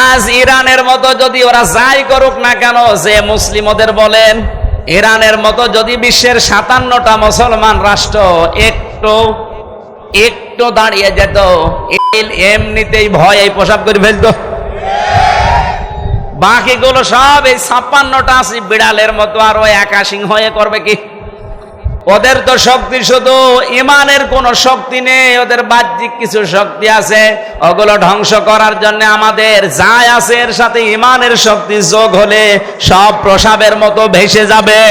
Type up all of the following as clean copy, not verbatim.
আজ ইরানের মতো যদি ওরা যাই করুক না কেন, যে মুসলিম ওদের বলেন, ইরানের মতো যদি বিশ্বের 57টা মুসলমান রাষ্ট্র একটু দাঁড়িয়ে যেত, এমনিতেই ভয় এই পোশাক করে ফেলতো। বাকিগুলো সব এই 56টা বিড়ালের মতো আরো একা সিংহ হয়ে করবে কি? ওদের তো শক্তি শুধু ইমানের কোন শক্তি নেই, ওদের বাহ্যিক কিছু শক্তি আছে, ওগুলো ধ্বংস করার জন্য আমাদের যা আছে এর সাথে ইমানের শক্তি যোগ হলে সব প্রসাবের মতো ভেসে যাবে।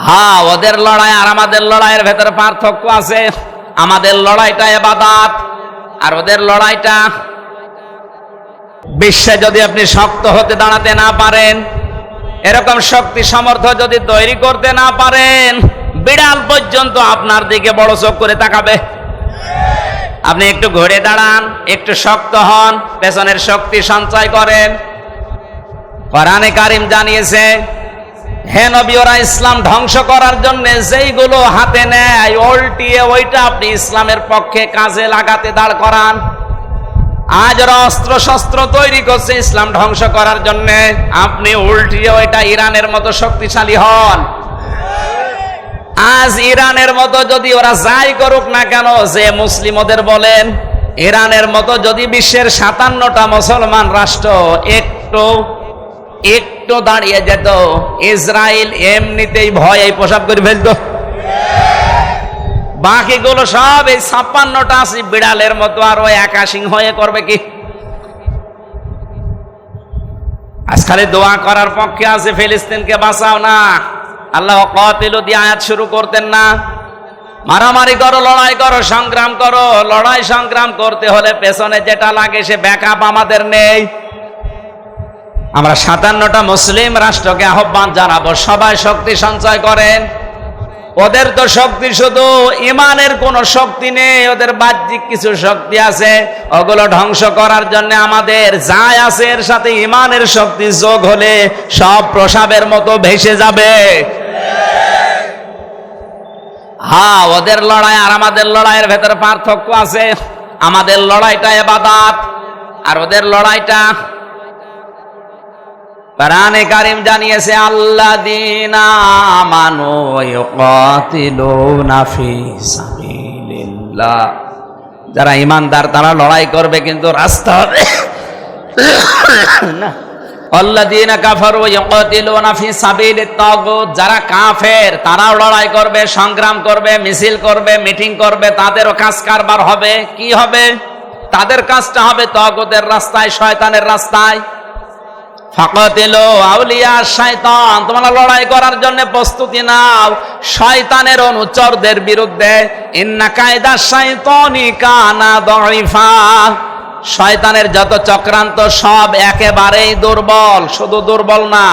হ্যাঁ, ওদের লড়াই আর আমাদের লড়াইয়ের ভেতরে পার্থক্য আছে। আমাদের লড়াইটা ইবাদত আর ওদের লড়াইটা বিশ্বে যদি আপনি শক্ত হতে দাঁড়াতে না পারেন, এরকম শক্তি সামর্থ্য যদি তৈরি করতে না পারেন, বিড়াল পর্যন্ত আপনার দিকে বড় চোখ করে তাকাবে। আপনি একটু ঘুরে দাঁড়ান, একটু শক্ত হন, পেছনের শক্তি সঞ্চয় করেন। কোরআনে কারীম জানিয়েছে, হে নবী, ওরা ইসলাম ধ্বংস করার জন্য যেইগুলো হাতে নেয় উল্টিয়ে ওইটা আপনি ইসলামের পক্ষে কাজে লাগাতে দাঁড় করান। আজ ওরা অস্ত্র শস্ত্র তৈরি করছে ইসলাম ধ্বংস করার জন্য, আপনি উল্টিয়ে ওইটা ইরানের মতো শক্তিশালী হন। আজ ইরানের মতো যদি ওরা যাই করুক না কেন, যে মুসলিম ওদের বলেন, ইরানের মতো যদি বিশ্বের 57টা মুসলমান রাষ্ট্র একটু দাঁড়িয়ে যেত, ইসরায়েল এমনিতেই ভয় এই পোশাক করে ফেলতো। বাকিগুলো সব এই 56টা বিড়ালের মতো আরো একা সিংহ হয়ে করবে কি? আজ খালি দোয়া করার পক্ষে আছে, ফিলিস্তিনকে বাঁচাও না, আল্লাহ কাতিলু দিয়ে আয়াত শুরু করতেন না। মারামারি করো, লড়াই করো, সংগ্রাম করো। লড়াই সংগ্রাম করতে হলে পেছনে যেটা লাগে সে ব্যাকআপ আমাদের নেই। আমরা 57টা মুসলিম রাষ্ট্রকে আহ্বান জানাবো, সবাই শক্তি সঞ্চয় করেন। ওদের তো শক্তি শুধু ইমানের কোন শক্তি নেই, ওদের বাহ্যিক কিছু শক্তি আছে, ওগুলো ধ্বংস করার জন্য আমাদের যা আছে এর সাথে ইমানের শক্তি যোগ হলে সব প্রসাবের মতো ভেসে যাবে। হ্যাঁ, ওদের লড়াই আর আমাদের লড়াইয়ের ভেতরে পার্থক্য আছে। আমাদের লড়াইটা ইবাদত আর ওদের লড়াইটা, কোরআনে কারীম জানিয়েছে, আল্লাযীনা আমানু ইউকাতিলুনা ফি সাবিলিল্লাহ, যারা ঈমানদার তারা লড়াই করবে কিন্তু রাস্তা না। আল্লাযীনা কাফারু ইউকাতিলুনা ফি সাবিলিত তাগুত, যারা কাফের তারাও লড়াই করবে, সংগ্রাম করবে, মিছিল করবে, মিটিং করবে, তাদেরও কাজ কারবার হবে। কি হবে? তাদের কাজটা হবে তাগুতের রাস্তায়, শয়তানের রাস্তায়। ফাকাতিলু আউলিয়া শাইতান, তোমরা লড়াই করার জন্য প্রস্তুতি নাও শয়তানের অনুচরদের বিরুদ্ধে। ইন্না কায়দা শাইতানি কানা দাঈফা, শয়তানের যত চক্রান্ত সব একেবারেই দুর্বল। শুধু দুর্বল না,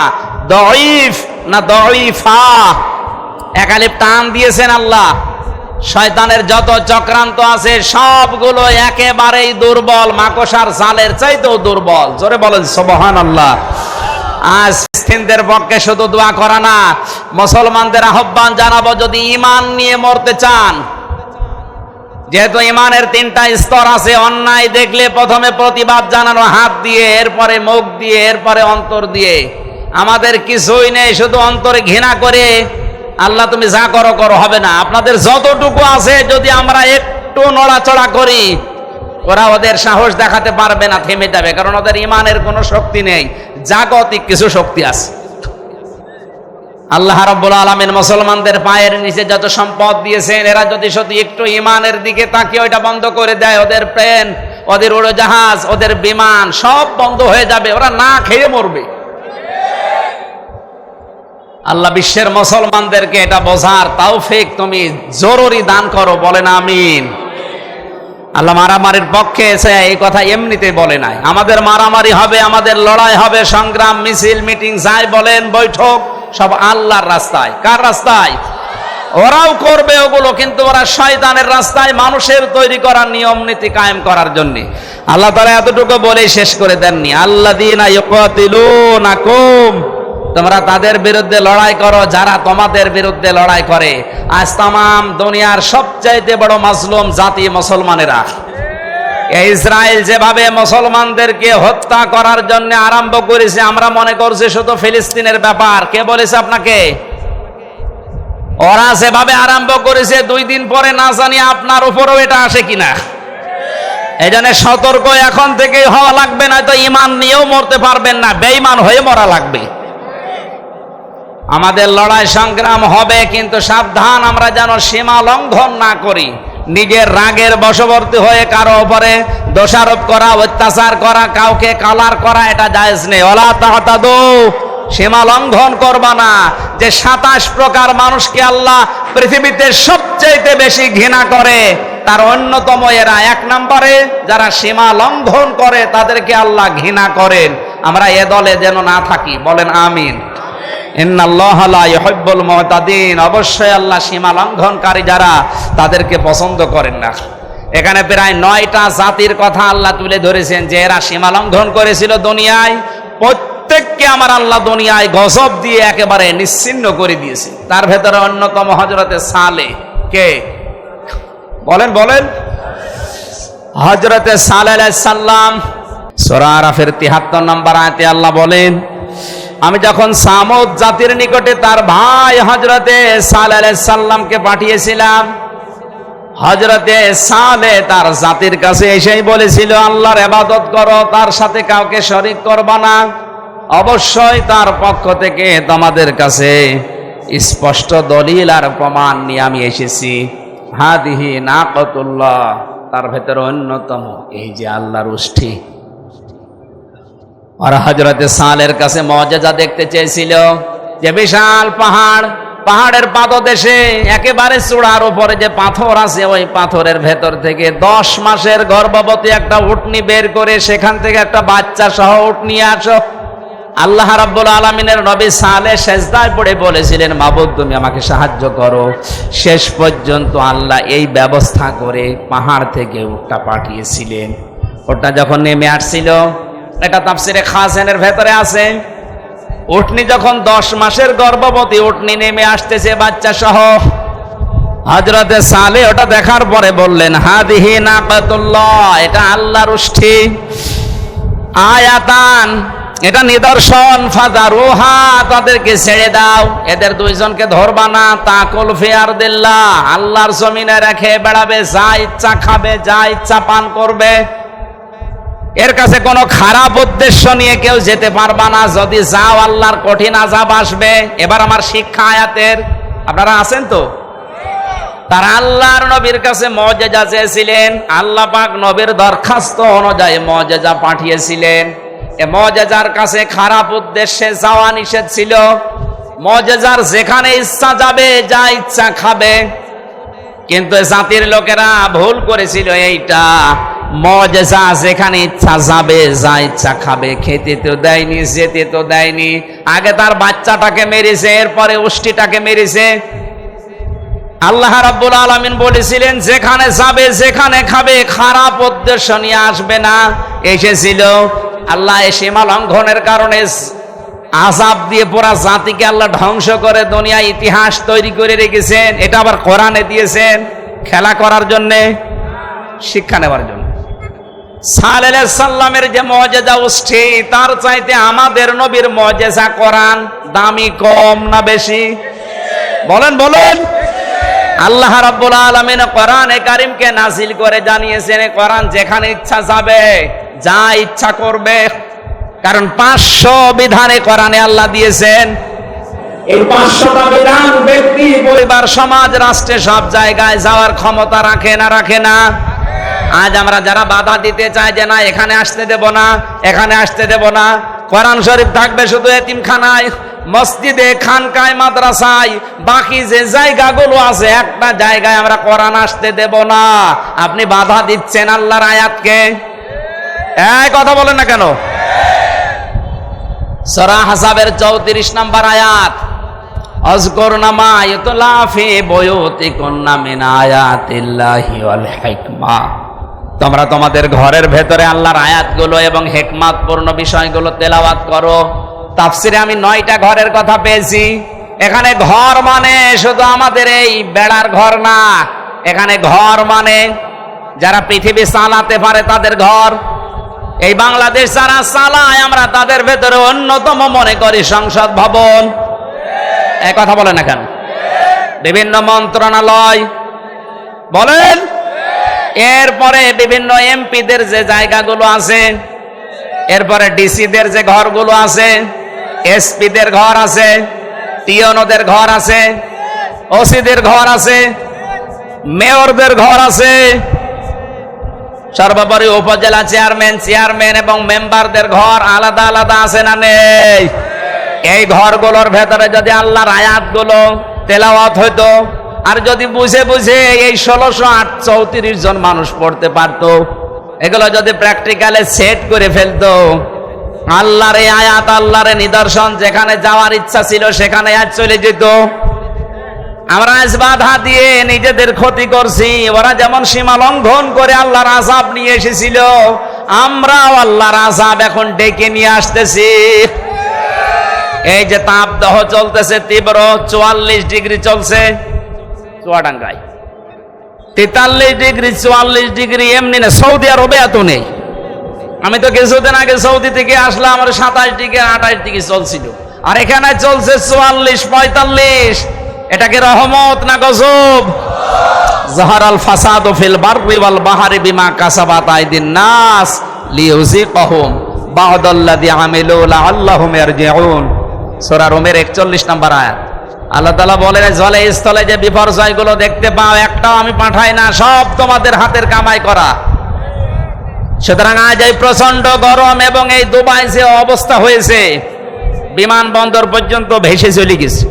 দাঈফ না দাঈফা, একালিপ টান দিয়েছেন আল্লাহ। শয়তানের যত চক্রান্ত আছে সবগুলো একেবারেই দুর্বল, মাকড়সার জালের চাইতেও দুর্বল। জোরে বলেন সুবহানাল্লাহ। আজ ফিলিস্তিনদের পক্ষে শুধু দোয়া করা না, মুসলমানদের আহ্বান জানাবো, যদি ঈমান নিয়ে মরতে চান, যেহেতু ঈমানের 3টা স্তর আছে, অন্যায় দেখলে প্রথমে প্রতিবাদ জানানো হাত দিয়ে, এরপরে মুখ দিয়ে, এরপরে অন্তর দিয়ে। আমাদের কিছুই নেই, শুধু অন্তরে ঘৃণা করে আল্লাহ তুমি যা করো করো, হবে না। আপনাদের যতটুকু আছে যদি আমরা একটু নড়াচড়া করি, ওরা ওদের সাহস দেখাতে পারবে না, থেমে যাবে, কারণ ওদের ঈমানের কোনো শক্তি নেই, জাগতিক কিছু শক্তি আছে। আল্লাহ রাব্বুল আলামিন মুসলমানদের পায়ের নিচে যত সম্পদ দিয়েছেন, এরা যদি সত্যি একটু ঈমানের দিকে তাকিয়ে ওইটা বন্ধ করে দেয়, ওদের প্লেন, ওদের উড়োজাহাজ, ওদের বিমান সব বন্ধ হয়ে যাবে, ওরা না খেয়ে মরবে। আল্লাহ বিশ্বের মুসলমানদেরকে এটা বোঝার তৌফিক তুমি জরুরি দান করো, বলেন আমিন। আল্লাহ মারামারির পক্ষে এসে এই কথা এমনিতে বলে নাই। আমাদের মারামারি হবে, আমাদের লড়াই হবে, সংগ্রাম, মিছিল, মিটিং যাই বলেন, বৈঠক, সব আল্লাহর রাস্তায়। কার রাস্তায়? ওরাও করবে ওগুলো, কিন্তু ওরা শয়তানের রাস্তায়, মানুষের তৈরি করা নিয়ম নীতি কায়েম করার জন্য। আল্লাহ তাআলা এতটুকু বলেই শেষ করে দেননি, আল্লাযীনা ইউকাতিলুনাকুম, তোমরা তাদের বিরুদ্ধে লড়াই করো যারা তোমাদের বিরুদ্ধে লড়াই করে। আজ তামাম দুনিয়ার সবচাইতে বড় মাজলুম জাতি মুসলমানেরা। ইসরায়েল যেভাবে মুসলমানদেরকে হত্যা করার জন্য আরম্ভ করেছে, আমরা মনে করছি শুধু ফিলিস্তিনের ব্যাপার। কে বলেছে আপনাকে? ওরা যেভাবে আরম্ভ করেছে 2 দিন পরে না জানি আপনার উপরও এটা আসে কিনা। এই জন্য সতর্ক এখন থেকে হওয়া লাগবে, না তো ইমান নিয়েও মরতে পারবেন না, বেঈমান হয়ে মরা লাগবে। আমাদের লড়াই সংগ্রাম হবে, কিন্তু সাবধান আমরা যেন সীমা লঙ্ঘন না করি। নিজের রাগের বশবর্তী হয়ে কারো উপরে দোষারোপ করা, অত্যাচার করা, কাউকে কালার করা, এটা জায়েজ নেই। ওয়ালা তাহতাদু, সীমা লঙ্ঘন করবা না। যে 27 প্রকার মানুষকে আল্লাহ পৃথিবীতে সবচেয়ে বেশি ঘৃণা করে, তার অন্যতম এরা। 1 নম্বরে যারা সীমা লঙ্ঘন করে তাদেরকে আল্লাহ ঘৃণা করেন। আমরা এ দলে যেন না থাকি, বলেন আমিন। ইন্নাল্লাহা লা ইউহিব্বুল মুতাদিন, অবশ্যই আল্লাহ সীমা লঙ্ঘনকারী যারা, তাদেরকে পছন্দ করেন না। এখানে প্রায় 9টা জাতির কথা আল্লাহ তুলে ধরেছেন যে এরা সীমা লঙ্ঘন করেছিল দুনিয়ায়। প্রত্যেককে আমার আল্লাহ দুনিয়ায় গজব দিয়ে একেবারে নিশ্চিহ্ন করে দিয়েছে। তার ভেতরে অন্যতম হযরতে সালেহ। কে বলেন? বলেন। হযরতে সালেহ আলাইহিস সালাম, সূরা আরাফের 73 নম্বর আয়াতে আল্লাহ বলেন, আমি যখন সামুদ জাতির নিকটে তার ভাই হযরতে সালেহ আলাইহিস সালামকে পাঠিয়েছিলাম, হযরতে সালেহ তার জাতির কাছে এসেই বলেছিল, আল্লাহর ইবাদত করো, তার সাথে কাউকে শরীক করবা না। অবশ্যই তার পক্ষ থেকে তোমাদের কাছে স্পষ্ট দলিল আর প্রমাণ নিয়ে আমি এসেছি। হাদিহি নাকাতুল্লাহ, তার ভেতরে অন্যতম এই যে আল্লাহর উষ্ঠি। আর হযরতে সালেহের কাছে মুআজিজা দেখতে চেয়েছিল, যে বিশাল পাহাড়, পাহাড়ের পাদদেশে একেবারে চূড়ার উপরে যে পাথর আছে, ওই পাথরের ভেতর থেকে 10 মাসের গর্ভবতী একটা উটনি বের করে সেখান থেকে একটা বাচ্চা সহ উট নিয়ে আসো। আল্লাহ রাব্বুল আলামিনের নবী সালেহ সেজদায় পড়ে বলেছিলেন, মাবুদ তুমি আমাকে সাহায্য করো। শেষ পর্যন্ত আল্লাহ এই ব্যবস্থা করে পাহাড় থেকে উটটা পাঠিয়েছিলেন। ওটা যখন নেমে আসছিল, এটা তাফসিরে খাসেনের ভেতরে আছে, উটনি যখন 10 মাসের গর্ভবতী উটনি নেমে আসতেছে বাচ্চা সহ, হযরতে সালেহ ওটা দেখার পরে বললেন, হাদিহি নাকাতুল্লাহ, এটা আল্লাহর উষ্ঠি। আয়াতান, এটা নিদর্শন, ফাযারুহা, তাদেরকে ছেড়ে দাও, এদের 2 জনকে ধরবা না। তাকুল ফি আরদিল্লাহ, আল্লাহর জমিনে রেখে বেড়াবে, যা ইচ্ছা খাবে, যা ইচ্ছা পান করবে। এর কাছে কোনো খারাপ উদ্দেশ্য নিয়ে কেউ যেতে পারবা না। যদি যাও আল্লাহর কঠিন আযাব আসবে। এবার আমার শিক্ষা আয়াতের, আপনারা আছেন তো? তারা আল্লাহর নবীর কাছে মুআজিজা চেয়েছিলেন, আল্লাহ পাক নবীর দরখাস্ত অনুযায়ী মুআজিজা পাঠিয়েছিলেন। এই মুআজিজার কাছে খারাপ উদ্দেশ্যে যাওয়া নিষেধ ছিল। মুআজিজার যেখানে ইচ্ছা যাবে, যা ইচ্ছা খাবে। কিন্তু জাতির লোকেরা ভুল করেছিল এইটা, মুআজিজা যেখানে ইচ্ছা যাবে, যা ইচ্ছা খাবে, খেতে তো দেয়নি, যেতে তো দেয়নি। আগে তার বাচ্চাটাকে মেরেছে, এরপরে উষ্টিটাকে মেরেছে। আল্লাহ রাব্বুল আলামিন বলেছিলেন, যেখানে যাবে, যেখানে খাবে, খারাপ উদ্দেশ্য নিয়ে আসবে না। এসেছিল, আল্লাহ এই সীমা লঙ্ঘনের কারণে আযাব দিয়ে পুরা জাতিকে আল্লাহ ধ্বংস করে দুনিয়ায় ইতিহাস তৈরি করে রেখেছেন। এটা আবার কোরআনে দিয়েছেন, খেলা করার জন্য, শিক্ষা নেওয়ার জন্য। সালেহ আলাইহিস সালামের যে মুআজিজা উষ্ঠি, তার চাইতে আমাদের নবীর মুআজিজা কোরআন দামি কম না বেশি? বলেন বলেন। আল্লাহ রাব্বুল আলামিন কোরআনে কারীমকে নাযিল করে জানিয়েছেন, কোরআন যেখানে ইচ্ছা যাবে, যা ইচ্ছা করবে। কারণ 500 বিধানে কোরআনে আল্লাহ দিয়েছেন। এই 500টা বিধান ব্যক্তি, পরিবার, সমাজ, রাষ্ট্রে সব জায়গায় যাওয়ার ক্ষমতা রাখে না? রাখে না? আজ আমরা যারা বাধা দিতে চাই যে না এখানে আসতে দেব না, এখানে আসতে দেব না, কোরআন শরীফ থাকবে শুধু এতিমখানায়, মসজিদে, খানকায়, মাদ্রাসায়, বাকি যে জায়গাগুলো আছে একটা জায়গায় আমরা কোরআন আসতে দেব না। আপনি বাধা দিচ্ছেন আল্লাহর আয়াতকে। এই কথা বলেন না কেন? সূরা আহজাবের 34 নম্বর আয়াত, আযকুরনা মা ইউতলা ফি বুয়ুতিকুন্না মিন আয়াতিল্লাহি ওয়াল হিকমা, তোমরা তোমাদের ঘরের ভেতরে আল্লাহর আয়াতগুলো এবং হিকমতপূর্ণ বিষয়গুলো তেলাওয়াত করো। তাফসিরে আমি 9টা ঘরের কথা পেয়েছি। এখানে ঘর মানে শুধু আমাদের এই বেড়ার ঘর না, এখানে ঘর মানে যারা পৃথিবী চালাতে পারে তাদের ঘর। এই বাংলাদেশ যারা চালায় আমরা তাদের ভেতরে অন্যতম মনে করি সংসদ ভবন। এই কথা বলে না কেন? বিভিন্ন মন্ত্রণালয় বলেন, এরপরে বিভিন্ন এমপিদের যে জায়গাগুলো আছে, এরপরে ডিসিদের যে ঘরগুলো আছে, এসপিদের ঘর আছে, টিওনোদের ঘর আছে, ওসিদের ঘর আছে, মেয়রদের ঘর আছে, সর্বোপরি উপজেলা চেয়ারম্যান এবং মেম্বারদের ঘর আলাদা আলাদা আছে না নেই? এই ঘরগুলোর ভেতরে যদি আল্লাহর আয়াতগুলো তেলাওয়াত হইতো, আর যদি বুঝে বুঝে এই 1634 জন মানুষ পড়তে পারতো, এগুলো যদি প্র্যাকটিক্যালে সেট করে ফেলতো, আল্লাহর এই আয়াত, আল্লাহর নিদর্শন যেখানে যাওয়ার ইচ্ছা ছিল সেখানে আজ চলে যেত। আমরা আজ বাধা দিয়ে নিজেদের ক্ষতি করছি। ওরা যেমন সীমা লঙ্ঘন করে আল্লাহর আযাব নিয়ে এসেছিল, আমরাও আল্লাহর আযাব এখন ডেকে নিয়ে আসতেছি। এই যে তাপদাহ চলতেছে তীব্র, 44 ডিগ্রি চলছে চুয়াডাঙ্গায়, 43 ডিগ্রি 44 ডিগ্রি, এমনি না, সৌদি আরবে এত নেই। আমি তো কিছুদিন আগে সৌদি থেকে আসলাম, আমার 27 ডিগ্রি 28 ডিগ্রি চলছিল, আর এখানে চলছে 44 45। এটা কি রহমত না গজব? যাহারাল ফাসাদু ফিল বাররি ওয়াল বাহরি বিমা কাসাবাত আইদিন নাস লিইউযিকাহুম বা'দাল্লাযী আমিলু লাআল্লাহুম ইয়ারজিউন। সূরা রুমের 41 নম্বর আয়াত। আল্লাহ তাআলা বলেন, জলে স্থলে যে বিপর্যয়গুলো দেখতে পাও একটাও আমি পাঠাই না, সব তোমাদের হাতের কামাই করা। সুতরাং আজ এই প্রচন্ড গরম এবং এই দুবাই যে অবস্থা হয়েছে, বিমানবন্দর পর্যন্ত ভেসে চলে গেছে,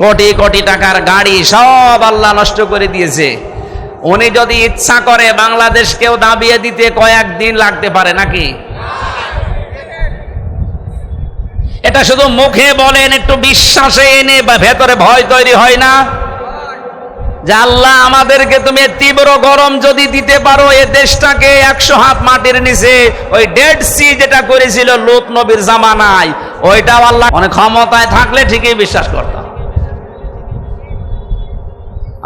কোটি কোটি টাকার গাড়ি সব আল্লাহ নষ্ট করে দিয়েছে। উনি যদি ইচ্ছা করে বাংলাদেশকেও দাবিয়ে দিতে কয়েকদিন লাগতে পারে নাকি? এটা শুধু মুখে বলেন, একটু বিশ্বাসে এনে বা ভেতরে ভয় তৈরি হয় না যে আল্লাহ আমাদেরকে তুমি তীব্র গরম যদি দিতে পারো, এ দেশটাকে 100 হাত মাটির নিচে ওই ডেড সি যেটা করেছিল লূত নবীর জামানায়, ওইটাও আল্লাহ অনেক ক্ষমতায় থাকলে ঠিকই বিশ্বাস করতাম।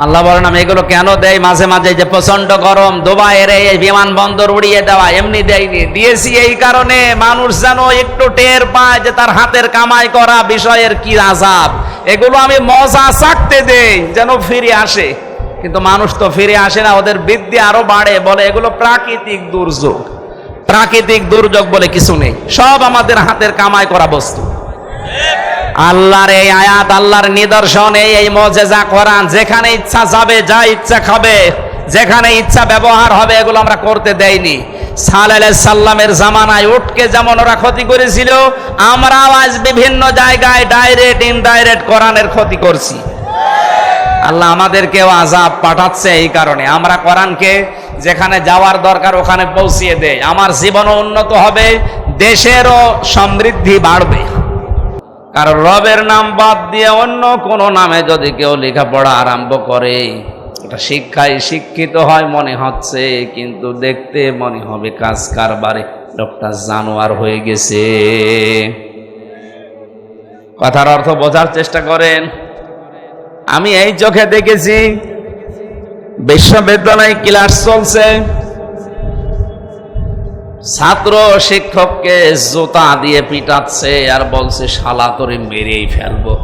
আল্লাহ বলেন আমি এগুলো কেন দেই মাঝে মাঝে, যে প্রচন্ড গরম দুবাইয়ের এই বিমানবন্দর উড়িয়ে দেওয়া এমনি দেয়নি, দিয়েছি এই কারণে মানুষ যেন একটু টের পায় যে তার হাতের কামাই করা বিষয়ের কি আযাব। এগুলো আমি মজা চাকতে দেই যেন ফিরে আসে, কিন্তু মানুষ তো ফিরে আসে না, ওদের বৃদ্ধি আরো বাড়ে, বলে এগুলো প্রাকৃতিক দুর্যোগ। প্রাকৃতিক দুর্যোগ বলে কিছু নেই, সব আমাদের হাতের কামাই করা বস্তু। আল্লাহর এই আয়াত, আল্লাহর নিদর্শন, এই মুজিজা কোরআন, যেখানে ইচ্ছা যাবে, যা ইচ্ছা খাবে, যেখানে ইচ্ছা ব্যবহার হবে, এগুলো আমরা করতে দেইনি। সালেহ আলাইহিস সালামের জামানায় উটকে যেমন ওরা ক্ষতি করেছিল, আমরাও আজ বিভিন্ন জায়গায় ডাইরেক্ট ইনডাইরেক্ট কোরআনের ক্ষতি করছি। আল্লাহ আমাদেরকেও আযাব পাঠাচ্ছে এই কারণে। আমরা কোরআনকে যেখানে যাওয়ার দরকার ওখানে পৌঁছিয়ে দেই, আমার জীবনও উন্নত হবে, দেশেরও সমৃদ্ধি বাড়বে। কারণ রবের নাম বাদ দিয়ে অন্য কোন নামে যদি কেউ লেখাপড়া আরম্ভ করে, এটা শিক্ষায় শিক্ষিত হয় মনে হচ্ছে, কিন্তু দেখতে মনে হবে কাজ কারবারে লোকটা জানোয়ার হয়ে গেছে। কথার অর্থ বোঝার চেষ্টা করেন। আমি এই চোখে দেখেছি, বিশ্ববিদ্যালয়ে ক্লাস চলছে, ছাত্র শিক্ষককে জুতা দিয়ে পিটাচ্ছে আর বলছে শালা তোরে মেরেই ফেলবো।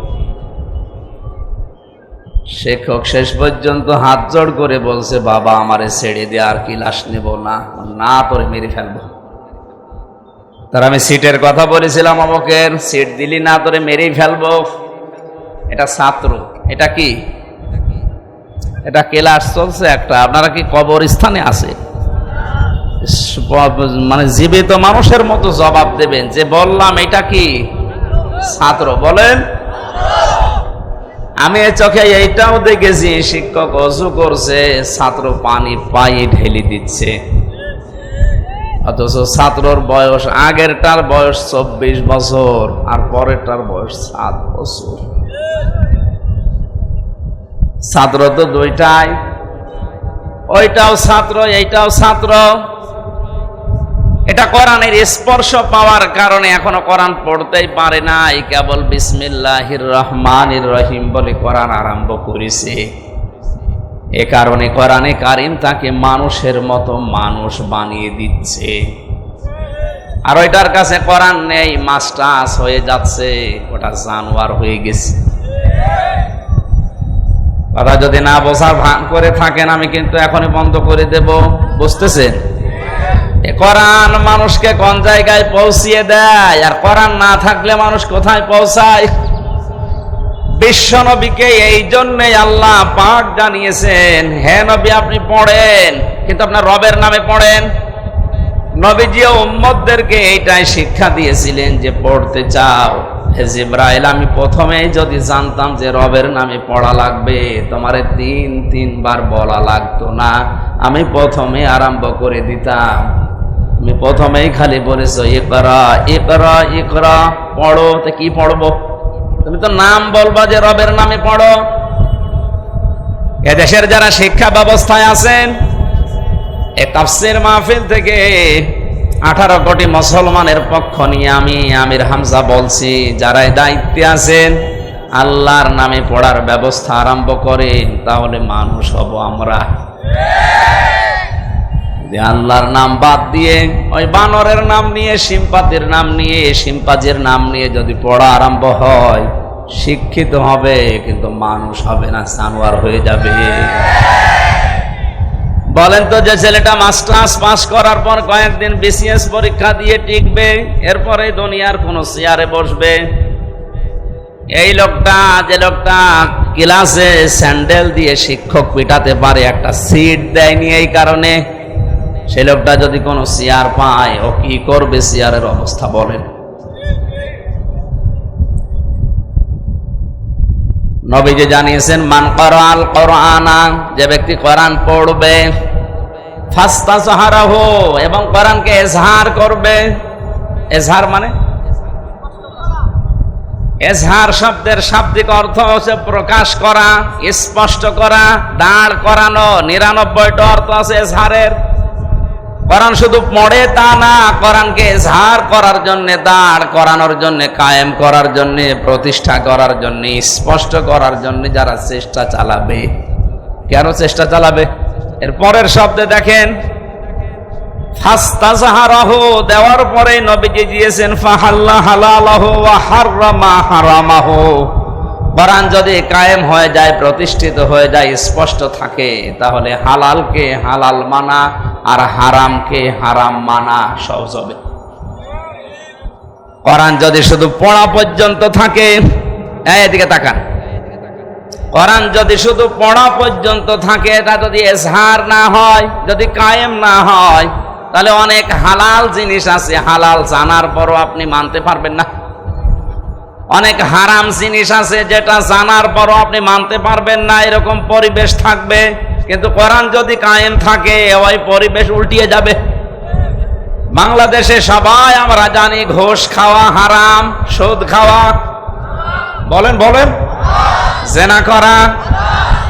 শিক্ষক শেষ পর্যন্ত হাত জোড় করে বলছে বাবা আমারে ছেড়ে দে, আর ক্লাস নেব না, না তোরে মেরে ফেলবো। তার আমি সিটের কথা বলেছিলাম, অমকের সিট দিলি না তোরে মেরেই ফেলবো। এটা ছাত্র, এটা কি, এটা ক্লাস চলছে একটা। আপনারা কি কবরস্থানে আছে? মানে জীবিত মানুষের মতো জবাব দেবেন যে বললাম এটা কি ছাত্র, বলেন। আমি চোখে এইটাও দেখেছি, শিক্ষক অজু করছে, ছাত্র পানি পায়ে ঢেলে দিচ্ছে, অথচ ছাত্রর বয়স, আগেরটার বয়স 24 বছর আর পরেরটার বয়স 7 বছর। ছাত্র তো দুইটাই, ওইটাও ছাত্র এইটাও ছাত্র। এটা কোরআনের স্পর্শ পাওয়ার কারণে এখনো কোরআন পড়তেই পারে নাই, কেবল বিসমিল্লাহির রহমানির রহিম বলে কোরআন আরম্ভ করেছে। এ কারণে কোরআনে কারিম তাকে মানুষের মতো মানুষ বানিয়ে দিচ্ছে। আর ওইটার কাছে কোরআন নেই, মাস্টার্স হয়ে যাচ্ছে, ওটা জানোয়ার হয়ে গেছে। কথা যদি না বোঝার ভান করে থাকেন আমি কিন্তু এখনই বন্ধ করে দেব, বুঝতেছেন? কোরআন মানুষকে কোন জায়গায় পৌঁছিয়ে দেয়, আর কোরআন না থাকলে মানুষ কোথায় পৌঁছায়? বিশ্বনবীকে এই জন্যই আল্লাহ পাক জানিয়েছেন, হে নবী আপনি পড়েন, কিন্তু আপনার রবের নামে পড়েন। নবীজি উম্মতদেরকে এইটাই শিক্ষা দিয়েছিলেন যে পড়তে চাও, হে জিবরাইল আমি প্রথমেই যদি জানতাম যে রবের নামে পড়া লাগবে, তোমারে তিনবার বলা লাগতো না, আমি প্রথমে আরম্ভ করে দিতাম। আমি প্রথমেই খালি বলেছো ইকরা ইকরা ইকরা, পড়ো। তো কি পড়বো? তুমি তো নাম বলবা যে রবের নামে পড়ো। এদেশের যারা শিক্ষা ব্যবস্থায় আছেন, এই তাফসীর মাহফিল থেকে 18 কোটি মুসলমানের পক্ষ নিয়ে আমি আমির হামজা বলছি, যারা দায়িত্বে আছেন আল্লাহর নামে পড়ার ব্যবস্থা আরম্ভ করেন, তাহলে মানুষ হব আমরা। আল্লাহর নাম বাদ দিয়ে ওই বানরের নাম নিয়ে, সিম্পাতির নাম নিয়ে, সিম্পাজির নাম নিয়ে যদি পড়া আরম্ভ হয়, শিক্ষিত হবে কিন্তু মানুষ হবে না, জানোয়ার হয়ে যাবে। বলেন তো, যে ছেলেটা মাস্টার্স পাস করার পর কয়েকদিন বিসিএস পরীক্ষা দিয়ে টিকবে, এরপরে দুনিয়ার কোন চেয়ারে বসবে, এই লোকটা, যে লোকটা ক্লাসে স্যান্ডেল দিয়ে শিক্ষক পিটাতে পারে, একটা সিট দেয়নি এই কারণে, সেই লোকটা যদি কোনো চেয়ার পায়, ও কি করবে? চেয়ারের অবস্থা বলেন। নবীজি জানিয়েছেন, মান ক্বারাআল কুরআনা, যে ব্যক্তি কোরআন পড়বে, ফাস্তাযহারাহু, এবং কোরআনকে ইজহার করবে। ইজহার মানে, ইজহার শব্দের শাব্দিক অর্থ হচ্ছে প্রকাশ করা, স্পষ্ট করা, দাঁড় করানো। 99টা অর্থ আছে ইজহারের। কোরআন শুধু পড়ে তা না, কোরআনকে ইজহার করার জন্য, দাঁড় করানোর জন্য, কায়েম করার জন্য, প্রতিষ্ঠা করার জন্য, স্পষ্ট করার জন্য যারা চেষ্টা চালাবে। কেন চেষ্টা চালাবে? এর পরের শব্দে দেখেন, ফাস্তাযহারাহু, দেওয়ার পরে নবীজি দিয়েছেন ফাহাল্লা হালালাহু ওয়া হাররামা হারামাহু। কোরআন যদি কায়েম হয়ে যায়, প্রতিষ্ঠিত হয়ে যায়, স্পষ্ট থাকে, তাহলে হালালকে হালাল মানা আর হারামকে হারাম মানা সহজ হবে। কোরআন যদি শুধু পড়া পর্যন্ত থাকে, এদিকে তাকান, কোরআন যদি শুধু পড়া পর্যন্ত থাকে, এটা যদি ইজহার না হয়, যদি কায়েম না হয়, তাহলে অনেক হালাল জিনিস আছে, হালাল জানার পরও আপনি মানতে পারবেন না। অনেক হারাম জিনিস আছে, যেটা জানার পরও আপনি মানতে পারবেন না, এরকম পরিবেশ থাকবে। কিন্তু কোরআন যদি কায়েম থাকে, ওই পরিবেশ উল্টিয়ে যাবে। বাংলাদেশে সবাই আমরা জানি ঘুষ খাওয়া হারাম, সুদ খাওয়া, বলেন বলেন, জেনা করা,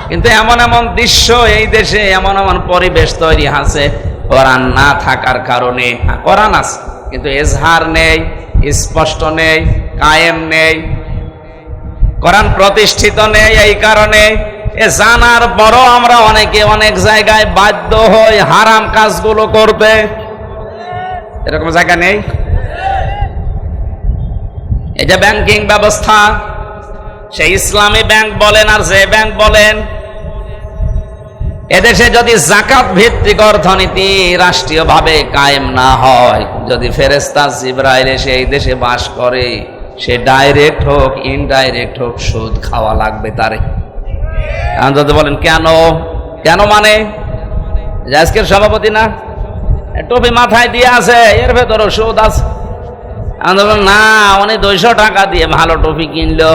কিন্তু এমন এমন দৃশ্য এই দেশে, এমন এমন পরিবেশ তৈরি আছে কোরআন না থাকার কারণে। কোরআন আছে কিন্তু ইজহার নেই, স্পষ্ট নেই, কায়েম নেই, কোরআন প্রতিষ্ঠিত নেই। এই কারণে এ জানার পরও আমরা অনেকে অনেক জায়গায় বাধ্য হই হারাম কাজগুলো করতে। এরকম জায়গা নেই? এই যে ব্যাংকিং ব্যবস্থা, সেই ইসলামী ব্যাংক বলেন আর যে ব্যাংক বলেন, এদেশে যদি যাকাত ভিত্তিক অর্থনীতি রাষ্ট্রীয়ভাবে কায়েম না হয়, যদি ফেরেশতা জিবরাইল এসে এই দেশে বাস করে, সে ডাইরেক্ট হোক ইনডাইরেক্ট হোক সুদ খাওয়া লাগবে তারে। এখন যদি বলেন কেন, কেন মানে আজকের সভাপতি না টুপি মাথায় দিয়ে আছে, এর ভেতরও সুদ আছে। না, উনি 200 টাকা দিয়ে ভালো টুপি কিনলো,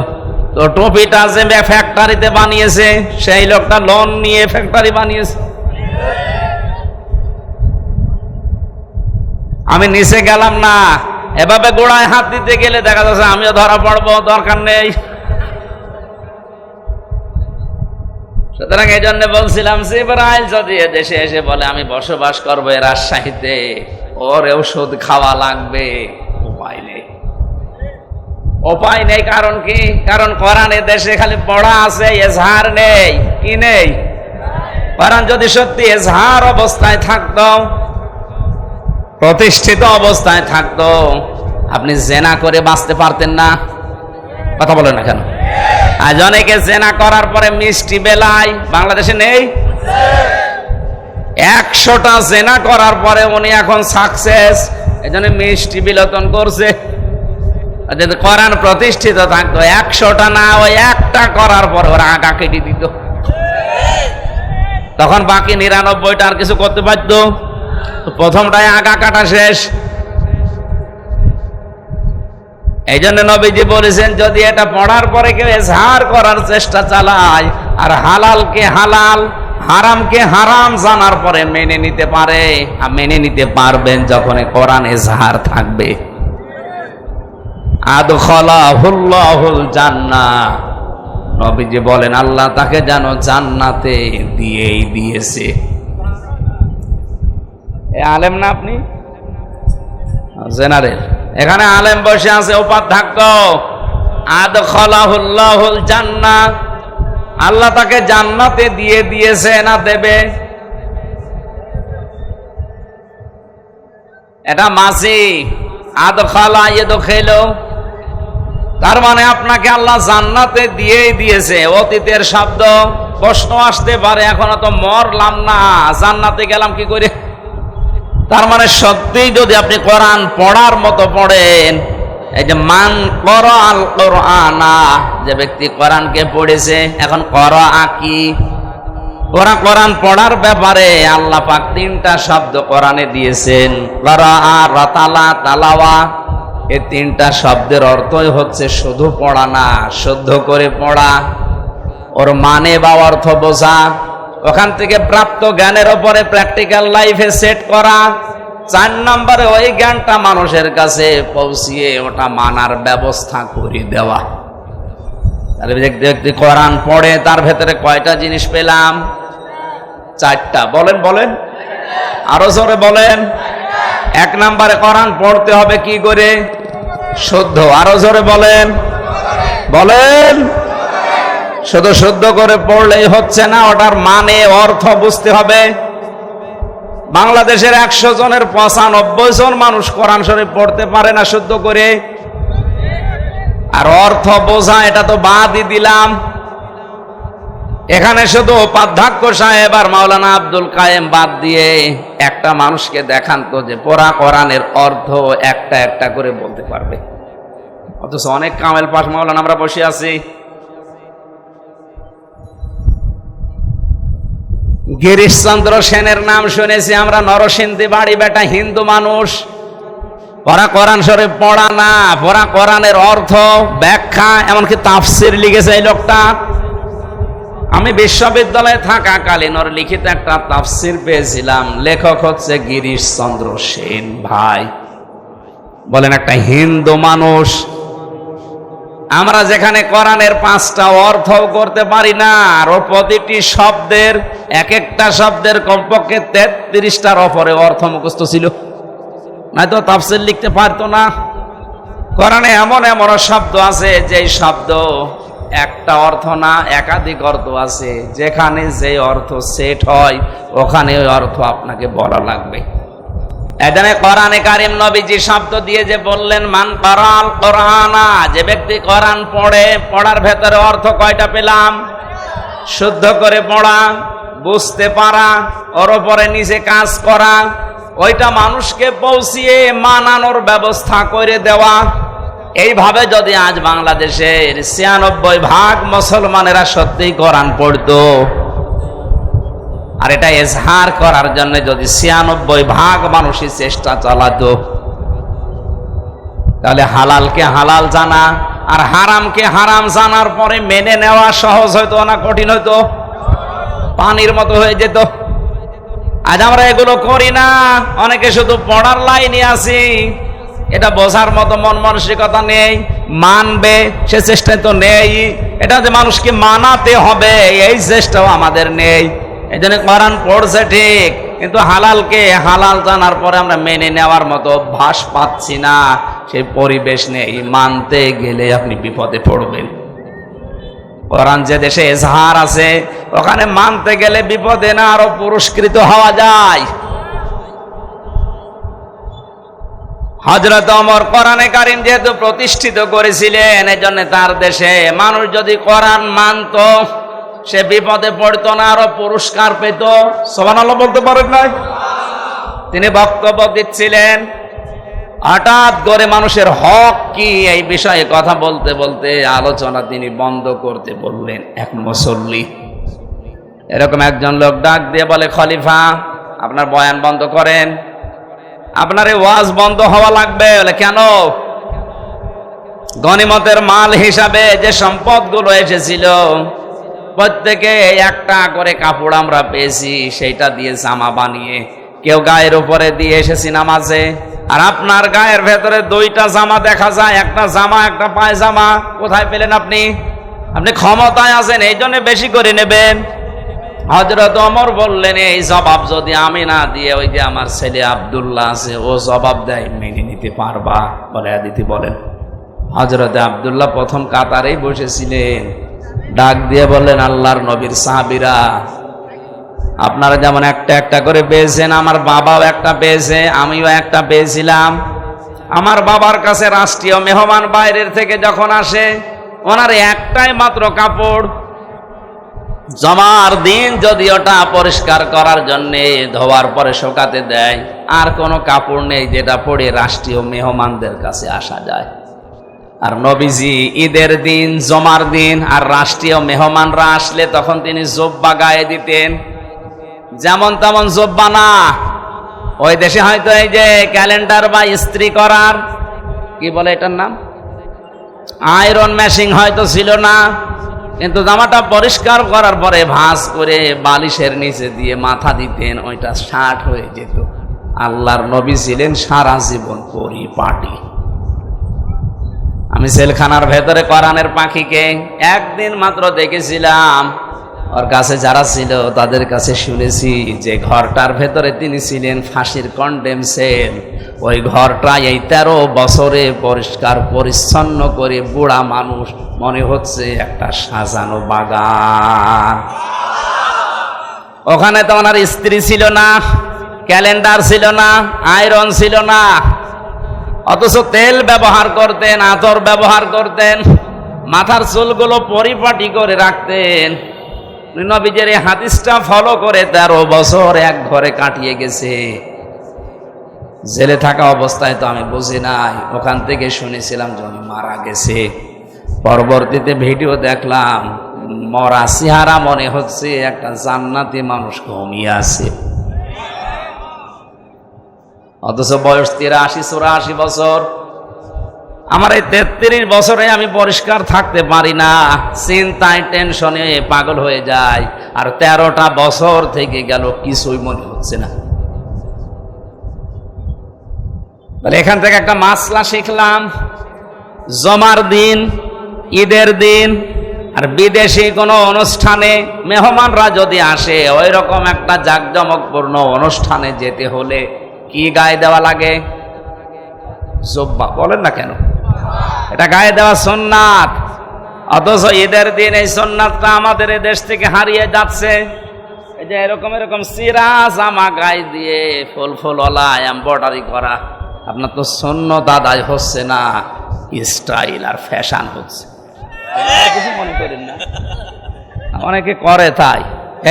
তো টুপিটা যে ফ্যাক্টরিতে বানিয়েছে, সেই লোকটা লোন নিয়ে ফ্যাক্টরি বানিয়েছে। আমি নিচে গেলাম না, এভাবে গোড়ায় হাত দিতে গেলে দেখা যাচ্ছে আমিও ধরা পড়বো, দরকার নেই। সুতরাং এই জন্য বলছিলাম, জিবরাইল যদি দেশে এসে বলে আমি বসবাস করবো এ রাজশাহীতে, ওর ওষুধ খাওয়া লাগবে, উপায় নেই। উপায় নেই, কারণ কি? কারণ কোরআনে দেশে খালি পড়া আছে, ইজহার নেই। কি নেই? কোরআন যদি সত্যি এজহার অবস্থায় থাকতো, প্রতিষ্ঠিত অবস্থায় থাকতো, আপনি জেনা করে বাঁচতে পারতেন না? কথা বলেন না কেন? আজ অনেকে জেনা করার পরে মিষ্টি বেলায়, বাংলাদেশে নেই? 100টা জেনা করার পরে উনি এখন সাকসেস, এই জন্য মিষ্টি বিলোচন করছে। যদি কোরআন প্রতিষ্ঠিত থাকতো, 100টা না, ওই একটা করার পর ওরা আগা কেটে দিত, তখন বাকি 99টা আর কিছু করতে পারতো? প্রথমটায় আগা কাটা শেষ। এই জন্য নবীজি বলেছেন, যদি এটা পড়ার পরে কেউ এজহার করার চেষ্টা চালায় আর হালালকে হালাল হারামকে হারাম জানার পরে মেনে নিতে পারে, আর মেনে নিতে পারবেন যখন কোরআন এজহার থাকবে। আদখালাহুল্লাহুল জান্নাহ, নবীজি বলেন আল্লাহ তাকে যেন জান্নাতে দিয়েই দিয়েছে। আলেম না আপনি? জেনারেল। এখানে আলেম বসে আছে, উপাধ্যক্ষ। আদখালাহুল্লাহুল জান্নাহ, আল্লাহ তাকে জান্নাতে দিয়ে দিয়েছে না দেবে? এটা মাসি আদখালা ইয়াদখিলু, তার মানে আপনাকে আল্লাহ জান্নাতে দিয়েই দিয়েছে। অতীতের শব্দ। প্রশ্ন আসতে পারে, এখনো তো মরলাম না, জান্নাতে গেলাম কি করে? তার মানে সত্যিই যদি আপনি কোরআন পড়ার মতো পড়েন, এই যে মান ক্বরাআল কুরআনা, যে ব্যক্তি কোরআনকে পড়েছে, এখন ক্বরাআ কি? ওরা কোরআন পড়ার ব্যাপারে আল্লাহ পাক 3টা শব্দ কোরআনে দিয়েছেন, ক্বরাআ, রাতালা, তালাওয়া। এই 3টা শব্দের অর্থই হচ্ছে শুধু পড়া না, শুদ্ধ করে পড়া, ওর মানে বা অর্থ বোঝা, ওখান থেকে প্রাপ্ত জ্ঞানের উপরে প্র্যাকটিক্যাল লাইফে সেট করা। 4 নম্বরে ওই জ্ঞানটা মানুষের কাছে পৌঁছিয়ে ওটা মানার ব্যবস্থা করে দেওয়া। তাহলে ব্যক্তি কোরআন পড়ে, তার ভেতরে কয়টা জিনিস পেলাম? 4টা। বলেন বলেন, আরো জোরে বলেন। 1 নম্বরে কোরআন পড়তে হবে কি করে? শুদ্ধ। আরো জোরে বলেন বলেন। শুধু শুদ্ধ করে পড়লেই হচ্ছে না, ওটার মানে অর্থ বুঝতে হবে। বাংলাদেশের 100 জনের 95 জন মানুষ কোরআন শরীফ পড়তে পারে না শুদ্ধ করে। আর অর্থ বোঝা এটা তো বাদই দিলাম। এখানে শুধু উপাধ্যক্ষ সাহেব আর মাওলানা আব্দুল কায়েম বাদ দিয়ে একটা মানুষকে দেখান তো যে পড়া কোরআনের অর্থ একটা একটা করে বলতে পারবে। অথচ অনেক কামেল পাশ মাওলানা আমরা বসে আছি। গিরিশচন্দ্র সেনের নাম শুনেছি আমরা, নরসিংদী বাড়ি, বেটা হিন্দু মানুষ। পড়া কোরআন শরীফ পড়া না, পড়া কোরআনের অর্থ ব্যাখ্যা, এমনকি তাফসির লিখেছে এই লোকটা। আমি বিশ্ববিদ্যালয়ে থাকাকালীন ওর লিখিত একটা তাফসির পেয়েছিলাম, লেখক হচ্ছে গিরিশচন্দ্র সেন। ভাই বলেন, একটা হিন্দু মানুষ, আমরা যেখানে কোরআনের 5টা অর্থ করতে পারি না, আর ও প্রতিটি শব্দের, এক একটা শব্দের কমপক্ষে 33টার ওপরে অর্থ মুখস্থ ছিল, নয়তো তাফসীর লিখতে পারতো না। কোরআনে এমন এমন শব্দ আছে যে শব্দ একটা অর্থ না, একাধিক অর্থ আছে। যেখানে যে অর্থ সেট হয়, ওখানে ওই অর্থ আপনাকে বলা লাগবে। এখানে কোরআনে কারীম নবীজি শব্দ দিয়ে যে বললেন মান ক্বরাআল কুরআনা, যে ব্যক্তি কোরআন পড়ে, পড়ার ভেতরে অর্থ কয়টা পেলাম? শুদ্ধ করে পড়া, বুঝতে পারা, ওর উপরে নিজে কাজ করা, ওইটা মানুষকে পৌঁছিয়ে মানানোর ব্যবস্থা করে দেওয়া। এইভাবে যদি আজ বাংলাদেশের 96% মুসলমানেরা সত্যিই কোরআন পড়তো, আর এটা এজহার করার জন্য যদি 96% মানুষই চেষ্টা চালাতো, তাহলে হালালকে হালাল জানা আর হারামকে হারাম জানার পরে মেনে নেওয়া সহজ হয়তো না কঠিন হয়তো? পানির মতো হয়ে যেত। আজ আমরা এগুলো করি না, অনেকে শুধু পড়ার লাইনে আছি, এটা বোঝার মতো মন মানসিকতা নেই। মানবে সে চেষ্টা তো নেই, এটা যে মানুষকে মানাতে হবে এই চেষ্টাও আমাদের নেই। এই জন্য কোরআন পড়ছে ঠিক, কিন্তু হালালকে হালাল জানার পরে আমরা মেনে নেওয়ার মতো অভ্যাস পাচ্ছি না, সেই পরিবেশ নেই। মানতে গেলে আপনি বিপদে পড়বেন। কোরআন যে দেশে এজহার আছে ওখানে মানতে গেলে বিপদে না আরো পুরস্কৃত হওয়া যায়। হযরত ওমর কোরআনে কারীম যেহেতু প্রতিষ্ঠিত করেছিলেন, এজন্য তার দেশে মানুষ যদি কোরআন মানত সে বিপদে পড়তো না, আরো পুরস্কার পেত। সুবহানাল্লাহ বলতে পারেন নাই? তিনি বক্তব্য দিচ্ছিলেন, হঠাৎ করে মানুষের হক কি এই বিষয়ে কথা বলতে বলতে আলোচনা তিনি বন্ধ করতে বললেন। এক মুসল্লি এরকম একজন লোক ডাক দিয়ে বলে, খলিফা আপনার বয়ান বন্ধ করেন, আপনার এই ওয়াজ বন্ধ হওয়া লাগবে। বলে কেন? গনিমতের মাল হিসাবে যে সম্পদগুলো এসেছিল প্রত্যেকে একটা করে কাপড় আমরা পেয়েছি, সেইটা দিয়ে জামা বানিয়ে কেউ গায়ের উপরে দিয়ে এসেছি নামাজে, আর আপনার গায়ের ভেতরে দুইটা জামা দেখা যায়, একটা জামা একটা পায়জামা। কোথায় পেলেন আপনি? আপনি ক্ষমতায় আছেন এই জন্য বেশি করে নেবেন। হযরত ওমর বললেন, এই জবাব যদি আমি না দিয়ে ওই যে আমার ছেলে আব্দুল্লাহ আছে ও জবাব দেয়, মেনে নিতে পারবা? বলে দিতে বলেন। হযরত আব্দুল্লাহ প্রথম কাতারেই বসেছিলেন, ডাক দিয়ে বললেন, আল্লাহর নবীর সাহাবীরা, আপনারা যেমন একটা একটা করে পেয়েছেন, আমার বাবাও একটা পেয়েছে, আমিও একটা পেয়েছিলাম। আমার বাবার কাছে রাষ্ট্রীয় মেহমান বাইরের থেকে যখন আসে, ওনার একটাই মাত্র কাপড়, জমার দিন যদি ওটা পরিষ্কার করার জন্য ধোয়ার পরে শুকাতে দেয়, আর কোনো কাপড় নেই যেটা পরে রাষ্ট্রীয় মেহমানদের কাছে আসা যায়। আর নবীজি ঈদের দিন, জমার দিন আর রাষ্ট্রীয় মেহমানরা আসলে তখন তিনি জুব্বা গায়ে দিতেন। যেমন তেমন জুব্বা না, ওই দেশে হয়তো এই যে ক্যালেন্ডার বা ইস্ত্রি করার কি বলে এটার নাম, আয়রন মেশিন হয়তো ছিল না, কিন্তু জামাটা পরিষ্কার করার পরে ভাঁজ করে বালিশের নিচে দিয়ে মাথা দিতেন, ওইটা শার্ট হয়ে যেত। আল্লাহর নবী ছিলেন সারা জীবন পরিপাটি। আমি জেলখানার ভেতরে কোরআনের পাখিকে একদিন মাত্র দেখেছিলাম, ওর কাছে যারা ছিল তাদের কাছে শুনেছি যে ঘরটার ভেতরে তিনি ছিলেন ফাঁসির কন্ডেম সেল, ওই ঘরটা এই 13 বছরে পরিষ্কার পরিচ্ছন্ন করে বুড়া মানুষ মনে হচ্ছে একটা সাজানো বাগান। ওখানে তো ওনার স্ত্রী ছিল না, ক্যালেন্ডার ছিল না, আয়রন ছিল না, অথচ তেল ব্যবহার করতেন, আতর ব্যবহার করতেন, মাথার চুলগুলো পরিপাটি করে রাখতেন। নবীজের এই হাদিসটা ফলো করে 13 বছর এক ঘরে কাটিয়ে গেছে। জেলে থাকা অবস্থায় তো আমি বুঝি নাই, ওখান থেকে শুনেছিলাম যে উনি মারা গেছে। পরবর্তীতে ভিডিও দেখলাম, মরা চেহারা মনে হচ্ছে একটা জান্নাতি মানুষ ঘুমিয়ে আছে, অথচ বয়স 83-84 বছর। আমার এই 33 বছরে আমি পরিষ্কার থাকতে পারি না, চিন্তায় টেনশনে পাগল হয়ে যায়। আর 13টা বছর থেকে গেল কিছুই মনে হচ্ছে না। তাহলে এখান থেকে একটা মাসলা শিখলাম, জমার দিন, ঈদের দিন আর বিদেশি কোনো অনুষ্ঠানে মেহমানরা যদি আসে, ওই রকম একটা জাঁকজমকপূর্ণ অনুষ্ঠানে যেতে হলে কি গায়ে দেওয়া লাগে? জুব্বা। বলেন না কেন? এটা গায়ে দেওয়া সুন্নাত। অথচ ঈদের দিন এই সুন্নাতটা আমাদের এই দেশ থেকে হারিয়ে যাচ্ছে। এই যে এরকম এরকম সিরা জামা গায়ে দিয়ে ফুল ফুলওয়ালা এমব্রয়ডারি করা, আপনার তো সুন্নত আদায় হচ্ছে না, স্টাইল আর ফ্যাশন হচ্ছে। কিছু মনে করেন না, অনেকে করে তাই।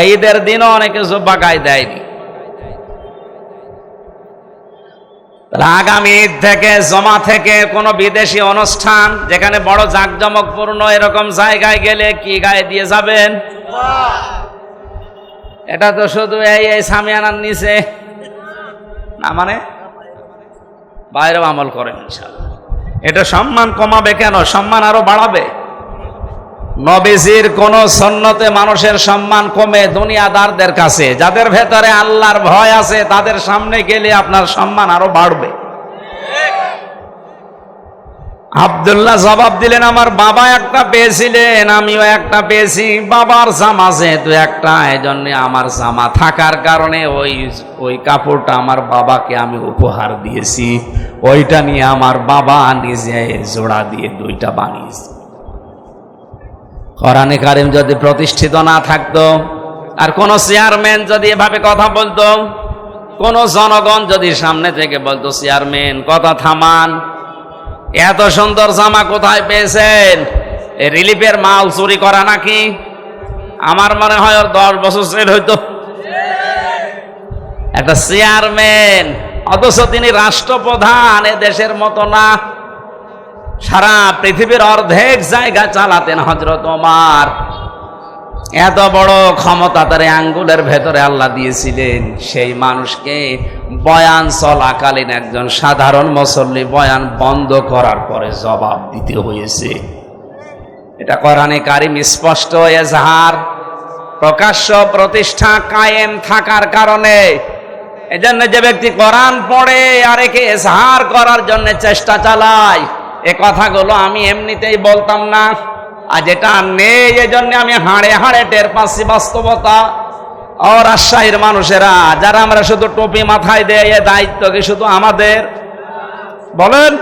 এই ঈদের দিনও অনেকে জুব্বা গায়ে দেয়নি। আগামী ঈদ থেকে, জমা থেকে কোনো বিদেশি অনুষ্ঠান যেখানে বড় জাঁকজমকপূর্ণ এরকম জায়গায় গেলে কি গায়ে দিয়ে যাবেন? এটা তো শুধু এই সামিয়ানার নিচে না, মানে বাইরেও আমল করেন ইনশাআল্লাহ। এটা সম্মান কমাবে কেন? সম্মান আরো বাড়াবে। নবীজির কোন সুন্নতে মানুষের সম্মান কমে দুনিয়াদারদের কাছে? যাদের ভেতরে আল্লাহর ভয় আছে তাদের সামনে গেলে আপনার সম্মান আরো বাড়বে। আব্দুল্লাহ জবাব দিলেন, আমার বাবা একটা পেয়েছিলেন, আমিও একটা পেয়েছি। বাবার জামা যেহেতু একটা, এজন্য আমার জামা থাকার কারণে ওই কাপড়টা আমার বাবাকে আমি উপহার দিয়েছি। ওইটা নিয়ে আমার বাবা নিজে জোড়া দিয়ে 2টা বানিয়েছে। কোরআনে কারিম যদি প্রতিষ্ঠিত না থাকতো, আর কোন চেয়ারম্যান যদি এভাবে কথা বলতো, কোন জনগণ যদি সামনে থেকে বলতো চেয়ারম্যান কথা থামান, এত সুন্দর জামা কোথায় পেয়েছেন, রিলিফের মাল চুরি করা নাকি, আমার মনে হয় ওর 10 বছর জেল হইতো। একটা চেয়ারম্যান, অথচ তিনি রাষ্ট্রপ্রধান, এ দেশের মতো না, সারা পৃথিবীর অর্ধেক জায়গা চালাতেন হযরত ওমর। এত বড় ক্ষমতা তার আঙ্গুলের ভেতরে আল্লাহ দিয়েছিলেন। সেই মানুষকে বয়ান চলাকালীন একজন সাধারণ মুসল্লি বয়ান বন্ধ করার পরে জবাব দিতে হয়েছে। এটা কোরআনে কারিম স্পষ্ট এজাহার, প্রকাশ্য প্রতিষ্ঠা কায়েম থাকার কারণে। এজন্য যে ব্যক্তি কোরআন পড়ে আর একে এজাহার করার জন্য চেষ্টা চালায়, এ কথাগুলো আমি এমনিতেই বলতাম না, আর যেটা নেই এজন্য আমি হাড়ে হাড়ে টের পাচ্ছি বাস্তবতা। ও রাজশাহীর মানুষেরা যারা আমরা শুধু টুপি মাথায় দেয়, এ দায়িত্ব কি শুধু আমাদের? বলেন,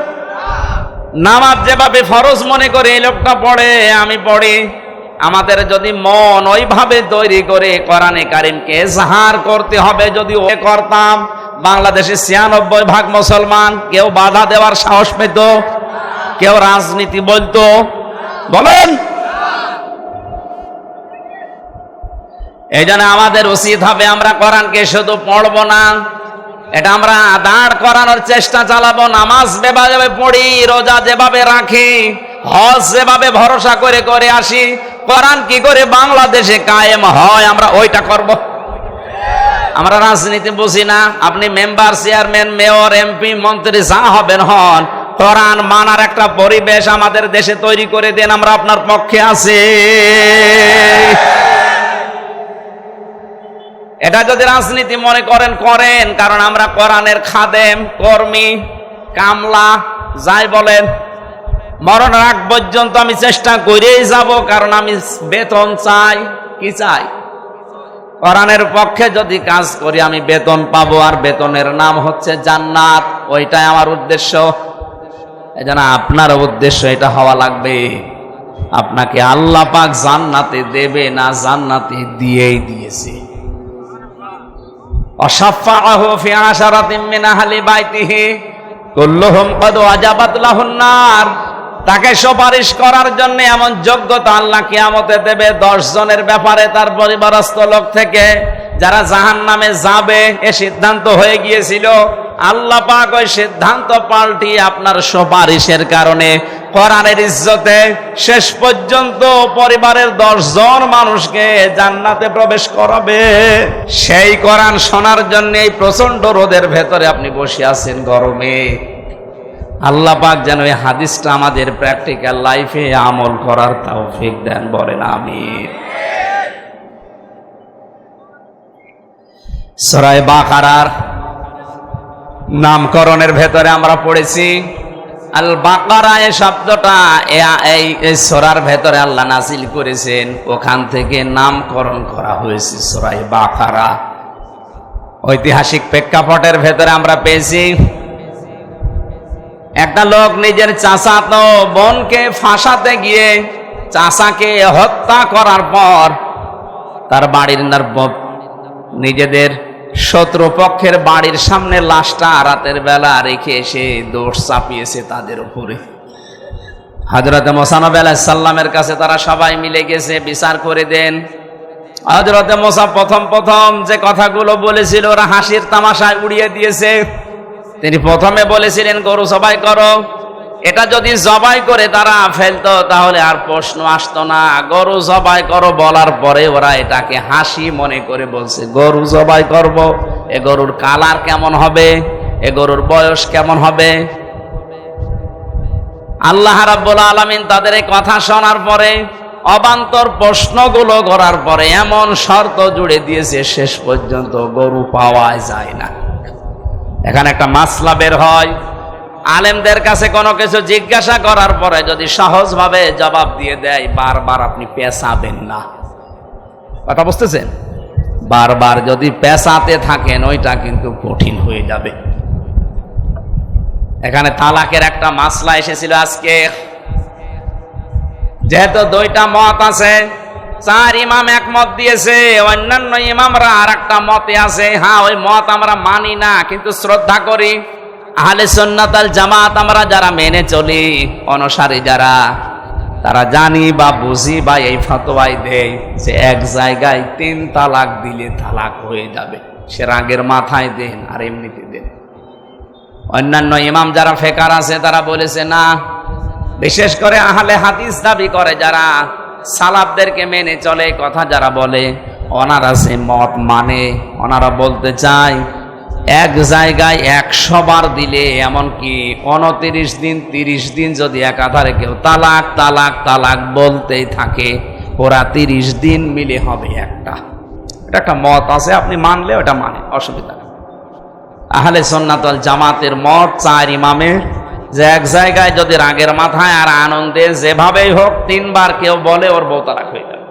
নামাজ যেভাবে ফরজ মনে করে এই লোকটা পড়ে, আমি পড়ি, আমাদের যদি মন ওইভাবে তৈরি করে কোরআনে কারিমকে এজাহার করতে হবে, যদি ও করতাম, বাংলাদেশে 96% মুসলমান, কেউ বাধা দেওয়ার সাহস পেত, কেউ রাজনীতি বলতো? বলেন। এই জন্য আমাদের উচিত হবে আমরা কোরআনকে শুধু পড়বো না, এটা আমরা দাঁড় করানোর চেষ্টা চালাবো। নামাজ যেভাবে পড়ি, রোজা যেভাবে রাখি, হজ যেভাবে ভরসা করে করে আসি, কোরআন কি করে বাংলাদেশে কায়েম হয় আমরা ওইটা করব। আমরা রাজনীতি বুঝি না, আপনি মেম্বার, চেয়ারম্যান, মেয়র, এমপি, মন্ত্রী যা হবেন হন, কোরআন মানার একটা পরিবেশ আমাদের দেশে তৈরি করে দেন, আমরা আপনার পক্ষে আছি। এটা যদি রাজনীতি মনে করেন করেন, কারণ আমরা কোরআনের খাদেম, কর্মী, কামলা যাই বলেন, মরণের আগ পর্যন্ত আমি চেষ্টা করেই যাব, কারণ আমি বেতন চাই। কি চাই? কোরআনের পক্ষে যদি কাজ করি আমি বেতন পাবো, আর বেতনের নাম হচ্ছে জান্নাত। ওইটাই আমার উদ্দেশ্য। এজন্য আপনার উদ্দেশ্য এটা হওয়া লাগবে, আপনাকে আল্লাহ পাক জান্নাতে দেবে না, জান্নাতে দিয়েই দিয়েছে। অশাফাআহু ফি আশারাতিন মিন আহলি বাইতিহি কুল্লুহুম ক্বাদ ওয়াজাবাত লাহুন নার। তাকে সুপারিশ করার জন্য এমন যোগ্যতা আল্লাহ কিয়ামতে দেবে 10 জনের ব্যাপারে তার পরিবারস্থ লোক থেকে, যারা জাহান্নামে যাবে এ সিদ্ধান্ত হয়ে গিয়েছিল। আল্লাহ পাক ওই সিদ্ধান্ত পাল্টিয়ে আপনার সুপারিশের কারণে কোরআনের ইজ্জতে শেষ পর্যন্ত পরিবারের 10 জন মানুষকে জান্নাতে প্রবেশ করাবে। সেই কোরআন শোনার জন্য এই প্রচন্ড রোদের ভেতরে আপনি বসে আছেন গরমে। আল্লাহ পাক যেন এই হাদিসটা আমাদের প্র্যাকটিক্যাল লাইফে আমল করার তৌফিক দেন, বলেন আমিন। সূরা বাকারার নামকরণের ভেতরে আমরা পড়েছি আল বাকারা। এই শব্দটা এই সূরার ভেতরে আল্লাহ নাযিল করেছেন, ওখান থেকে নামকরণ করা হয়েছে সূরা বাকারা। ঐতিহাসিক প্রেক্ষাপটের ভেতরে আমরা পেয়েছি একটা লোক নিজের চাচাতো বোনকে ফাঁসাতে গিয়ে চাচাকে হত্যা করার পর তার বাড়ির নিজেদের শত্রুপক্ষের বাড়ির সামনে লাশটা রাতের বেলা রেখে এসে দোষ চাপিয়েছে তাদের উপরে। হযরত মুসা নবী আলাইহিস সালামের কাছে তারা সবাই মিলে গেছে, বিচার করে দেন। হযরত মুসা প্রথম যে কথাগুলো বলেছিল ওরা হাসির তামাশায় উড়িয়ে দিয়েছে। তিনি প্রথমে বলেছিলেন গরু জবাই করো, এটা যদি জবাই করে তারা ফেলতো তাহলে আর প্রশ্ন আসতো না। গরু জবাই করো বলার পরে ওরা এটাকে হাসি মনে করে বলছে গরু জবাই করব। এ গরুর কালার কেমন হবে, এ গরুর বয়স কেমন হবে। আল্লাহ রাব্বুল আলামিন তাদের এই কথা শোনার পরে, অবান্তর প্রশ্নগুলো করার পরে এমন শর্ত জুড়ে দিয়েছে শেষ পর্যন্ত গরু পাওয়া যায় না। এখানে একটা মাসলা বের হয়, আলেমদের কাছে কোনো কিছু জিজ্ঞাসা করার পরে যদি সহজভাবে জবাব দিয়ে দেয়, বারবার আপনি পেঁচাবেন না। কথা বুঝতেছেন? বারবার যদি পেঁচাতে থাকেন ওইটা কিন্তু কঠিন হয়ে যাবে। এখানে তালাকের একটা মাসলা এসেছিল আজকে, যেহেতু দুইটা মত আছে, 4 ইমাম একমত দিয়েছে, অন্যান্য ইমামরা আর একটা মতে আছে। হ্যাঁ, ওই মত আমরা মানি না, কিন্তু শ্রদ্ধা করি। আহলে সুন্নাত ওয়াল জামাত আমরা যারা মেনে চলি, অনুসারী যারা, তারা জানি বা বুঝি বা এই ফতোয়াই দেয় যে এক জায়গায় 3 তালাক দিলে তালাক হয়ে যাবে, সে রাগের মাথায় দেন আর এমনিতে দেন। অন্যান্য ইমাম যারা ফেকার আছে তারা বলেছে না, বিশেষ করে আহলে হাদিস দাবি করে যারা, সালাফদেরকে মেনে চলে কথা যারা বলে, ওনারা সে মত মানে। ওনারা বলতে চায় এক জায়গায় 100 বার দিলে, এমনকি 29 দিন 30 দিন যদি একাধারে কেউ তালাক তালাক তালাক বলতেই থাকে, ওরা 30 দিন মিলে হবে একটা। এটা একটা মত আছে, আপনি মানলে ওটা মানে, অসুবিধা নেই। আহলে সুন্নাত ওয়াল জামাতের মত 4 ইমামের, যে এক জায়গায় যদি রাগের মাথায় আর আনন্দে যেভাবেই হোক 3 বার কেউ বলে, ওর বউ তালাক হয়ে যাবে।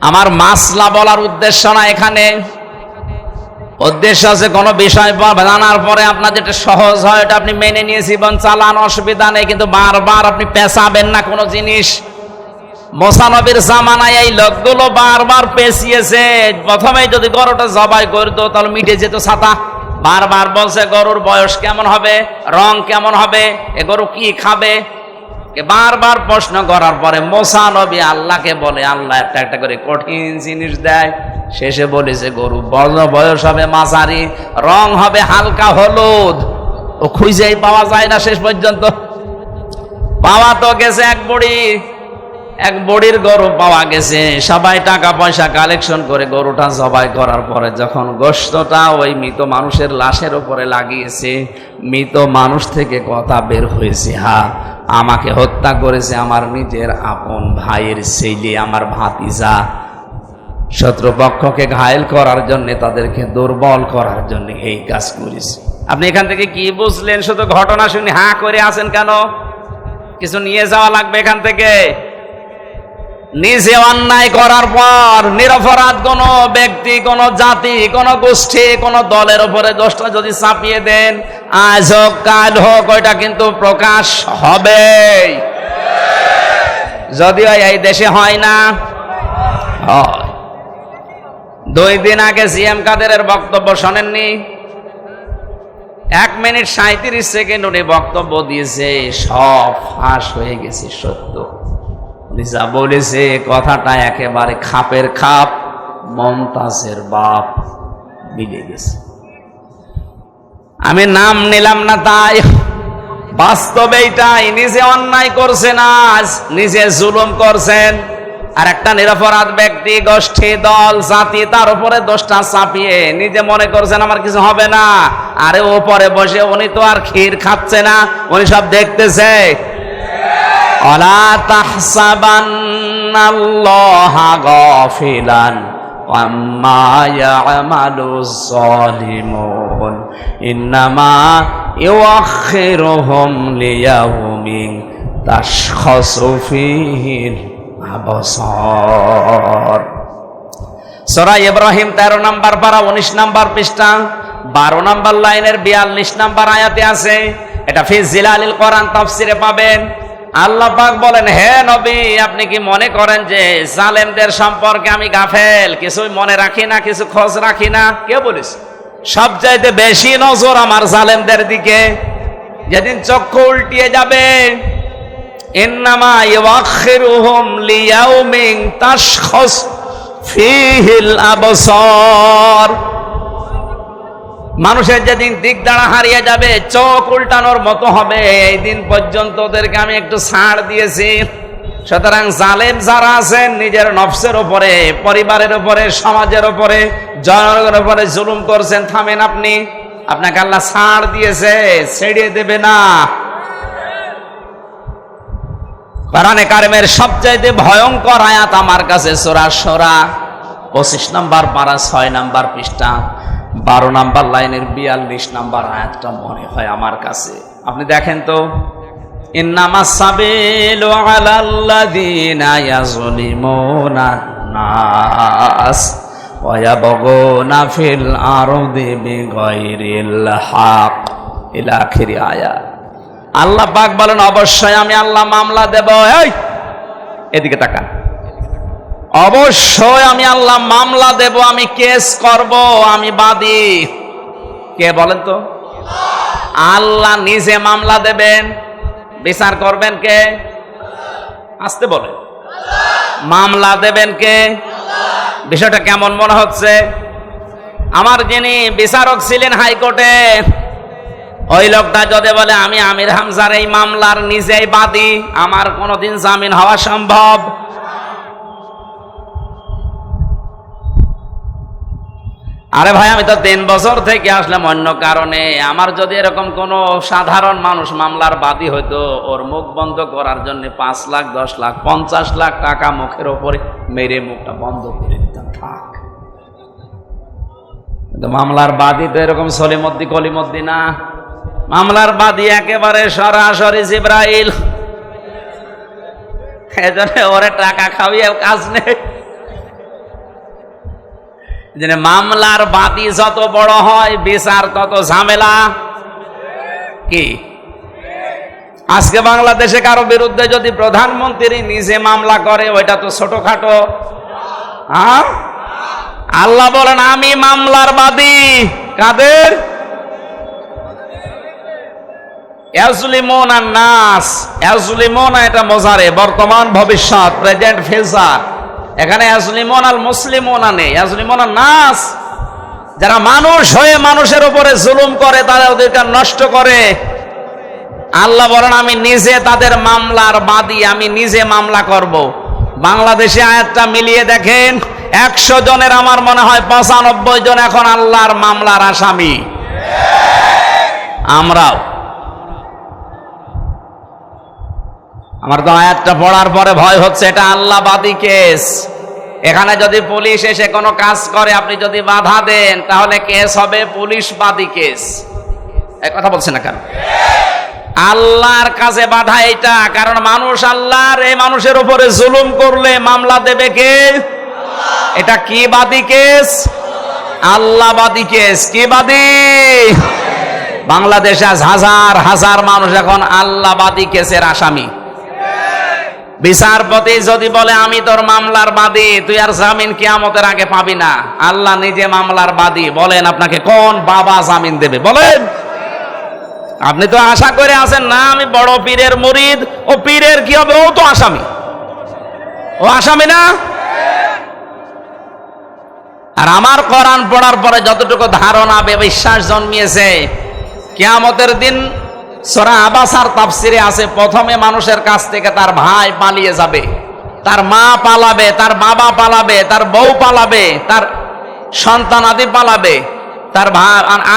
আমার মাসলা বলার উদ্দেশ্য না এখানে, উদ্দেশ্য আছে কোন বিষয় জানার পরে আপনার যেটা সহজ হয় এটা আপনি মেনে নিয়ে জীবন চালান, অসুবিধা নেই, কিন্তু বারবার আপনি পেঁচাবেন না কোনো জিনিস। মুসা নবীর জামানায় এই লোকগুলো বারবার পেঁচিয়েছে। প্রথমে যদি গরুটা জবাই করতো তাহলে মিটে যেত ছাতা। বারবার বলছে গরুর বয়স কেমন হবে, রং কেমন হবে, এ গরু কি খাবে, বারবার প্রশ্ন করার পরে মুসা নবী আল্লাহকে বলে, আল্লাহ একটা একটা করে কঠিন জিনিস দেয়। শেষে বলেছে গরু বয়স হবে মাঝারি, রং হবে হালকা হলুদ। ও খুঁজেই পাওয়া যায় না শেষ পর্যন্ত। পাওয়া তো গেছে এক বুড়ির গরু পাওয়া গেছে। সবাই টাকা পয়সা কালেকশন করে গরুটা জবাই করার পরে যখন গোশতটা ওই মৃত মানুষের লাশের উপরে লাগিয়েছে, মৃত মানুষ থেকে কথা বের হয়েছে, হ্যাঁ আমাকে হত্যা করেছে আমার নিজের আপন ভাইয়ের ছেলে, আমার ভাতিজা। শত্রুপক্ষকে ঘায়েল করার জন্য, তাদেরকে দুর্বল করার জন্য এই কাজ করেছে। আপনি এখান থেকে কি বুঝলেন? শুধু ঘটনা শুনে হা করে আছেন কেন? কিছু নিয়ে যাওয়া লাগবে এখান থেকে। নিজে অন্যায় করার পর নিরপরাধ কোন ব্যক্তি, কোন জাতি, কোন গোষ্ঠী, কোন দলের উপরে দোষটা যদি চাপিয়ে দেন, আজ হোক কাল হোক, ওইটা কিন্তু প্রকাশ হবে। যদিও এই দেশে হয় না। 2 দিন আগে সিএম কাদেরের বক্তব্য শোনেননি? 1 মিনিট 37 সেকেন্ড উনি বক্তব্য দিয়েছে, সব ফাঁস হয়ে গেছে সত্য। যা বলেছে কথাটা একেবারে খাপের খাপ, মমতাজের বাপ মিলে গেছে। আমি নাম নিলাম না, তাই বাস্তবে এইটাই। নিজে অন্যায় করছেন, আজ নিজে জুলুম করছেন, আর একটা নিরপরাধ ব্যক্তি, গোষ্ঠী, দল, জাতি, তার উপরে দোষটা চাপিয়ে নিজে মনে করছেন আমার কিছু হবে না। আরে ওপরে বসে উনি তো আর ক্ষীর খাচ্ছে না, উনি সব দেখতেছে। ওয়ালা তাহসাবান্নাল্লাহা গাফিলান আম্মা ইয়ামালুজ যালিমুন ইন্নামা ইউআখিরুহুম লিয়াউমিন তাশখাসু ফীহিল আবসার। সূরা ইব্রাহিম 13 নম্বর পারা 19 নম্বর পৃষ্ঠা 12 নম্বর লাইনের 42 নম্বর আয়াতে আছে। এটা ফি জিলালিল কোরআন তাফসিরে পাবেন। আল্লাহ পাক বলেন, হে নবী, আপনি কি মনে করেন যে জালেমদের সম্পর্কে আমি গাফেল, কিছুই মনে রাখি না, কিছু খোঁজ রাখি না? কে বলেছে? সবচাইতে বেশি নজর আমার জালেমদের দিকে। যেদিন চক্ষু উল্টিয়ে যাবে, ইন্নামা ইউআখিরুহুম লিয়াউমিন তাশখাস ফীহিল আবসার। মানুষের যেদিন দিক দাঁড়া হারিয়ে যাবে, চোখ উল্টানোর মতো হবে, এই দিন পর্যন্ত ওদেরকে আমি একটু ছাড় দিয়েছি। সুতরাং জালেম যারা আছেন, নিজের নফসের উপরে, পরিবারের উপরে, সমাজের উপরে, জনগণের উপরে জুলুম করছেন, থামেন আপনি। আপনাকে আল্লাহ ছাড় দিয়েছে, ছেড়ে দেবে না। কোরআনে কারিমের সবচাইতে ভয়ঙ্কর আয়াত আমার কাছে সূরা শুরা 25 নম্বর পারা 6 নম্বর পৃষ্ঠা 12 নম্বর লাইনের 42 নম্বর আয়াতটা মনে হয় আমার কাছে। আপনি দেখেন তো, ইন্নামাস সাবিলু আলাল্লাযীনা ইয়াযলিমুনা নাস ওয়া ইয়াবগুনা ফিল আরদি বিগাইরিল হক, ইলা আখিরি আয়াত। আল্লাহ পাক বলেন অবশ্যই আমি আল্লাহ মামলা দেব। এই এদিকে তাকান, অবশ্যই আমি আল্লাহ মামলা দেব, আমি কেস করব, আমি বাদী। কে বলেন তো? আল্লাহ নিজে মামলা দেবেন, বিচার করবেন কে? আসতে বলে, মামলা দেবেন কে? বিষয়টা কেমন মনে হচ্ছে? আমার যিনি বিচারক ছিলেন হাইকোর্টে, ওই লোকটা যদি বলে আমি আমির হামজার এই মামলার নিজেই বাদী, আমার কোনোদিন জামিন হওয়া সম্ভব? আরে ভাই, আমি তো 3 বছর থেকে আসলাম অন্য কারণে। আমার যদি এরকম কোন সাধারণ মানুষ মামলার বাদী হইতো, ওর মুখ বন্ধ করার জন্য 5 লাখ 10 লাখ 50 লাখ টাকা মুখের ওপরে মেরে মুখটা বন্ধ করে দিতাম। থাক, কিন্তু মামলার বাদী তো এরকম সলিমদ্দি কলিমদ্দি না। মামলার বাদী একেবারে সরাসরি জিব্রাইল। এজন্য ওরে টাকা খাওয়িয়ে কাজ নেই। মামলার বাদী যত বড় হয় বিচার তত ঝামেলা। কি আজকে বাংলাদেশে কারো বিরুদ্ধে যদি প্রধানমন্ত্রী নিজে মামলা করে, ওইটা তো ছোটখাটো। আল্লাহ বলেন আমি মামলার বাদী। কাদের? ইয়াজলিমুনা নাস। ইয়াজলিমুনা এটা মোজারে, বর্তমান ভবিষ্যৎ, প্রেজেন্ট ফিউচার। এখানে ইয়াজলিমুন আল মুসলিমুনা নেই, ইয়াজলিমুন আন নাস। যারা মানুষ হয়ে মানুষের উপরে জুলুম করে, তাদের অধিকার নষ্ট করে, আল্লাহ বলেন আমি নিজে তাদের মামলার বাদী, আমি নিজে মামলা করব। বাংলাদেশে আয়াতটা মিলিয়ে দেখেন, 100 জনের আমার মনে হয় 95 জন এখন আল্লাহর মামলার আসামি। আমরাও। আমার তো আয়াতটা পড়ার পরে ভয় হচ্ছে, এটা আল্লাহ বাদী কেস। এখানে যদি পুলিশ এসে কোনো কাজ করে, আপনি যদি বাধা দেন, তাহলে কেস হবে পুলিশ বাদী কেস। এই কথা বলছে না কেন? আল্লাহর কাছে বাধা এটা, কারণ মানুষ আল্লাহর, এই মানুষের উপরে জুলুম করলে মামলা দেবে কে? এটা কি বাদী কেস? আল্লাহ বাদী কেস। কি বাদী? বাংলাদেশে হাজার হাজার মানুষ এখন আল্লাহ বাদী কেসের আসামি। বিচারপতি যদি বলে আমি তোর মামলার বাদী, তুই আর জামিন কিয়ামতের আগে পাবি না, আল্লাহ নিজে মামলার বাদী, বলেন আপনাকে কোন বাবা জামিন দেবে? বলেন। আপনি তো আশা করে আছেন না আমি বড় পীরের মুরিদ, ও পীরের কি হবে? ও তো আসামি। ও আসামি না? আর আমার কোরআন পড়ার পরে যতটুকু ধারণা বিশ্বাস জন্মিয়েছে, কিয়ামতের দিন সূরা আবাসার তাফসিরে আছে, প্রথমে মানুষের কাছ থেকে তার ভাই পালিয়ে যাবে, তার মা পালাবে, তার বাবা পালাবে, তার বউ পালাবে, তার সন্তানাদি পালাবে, তার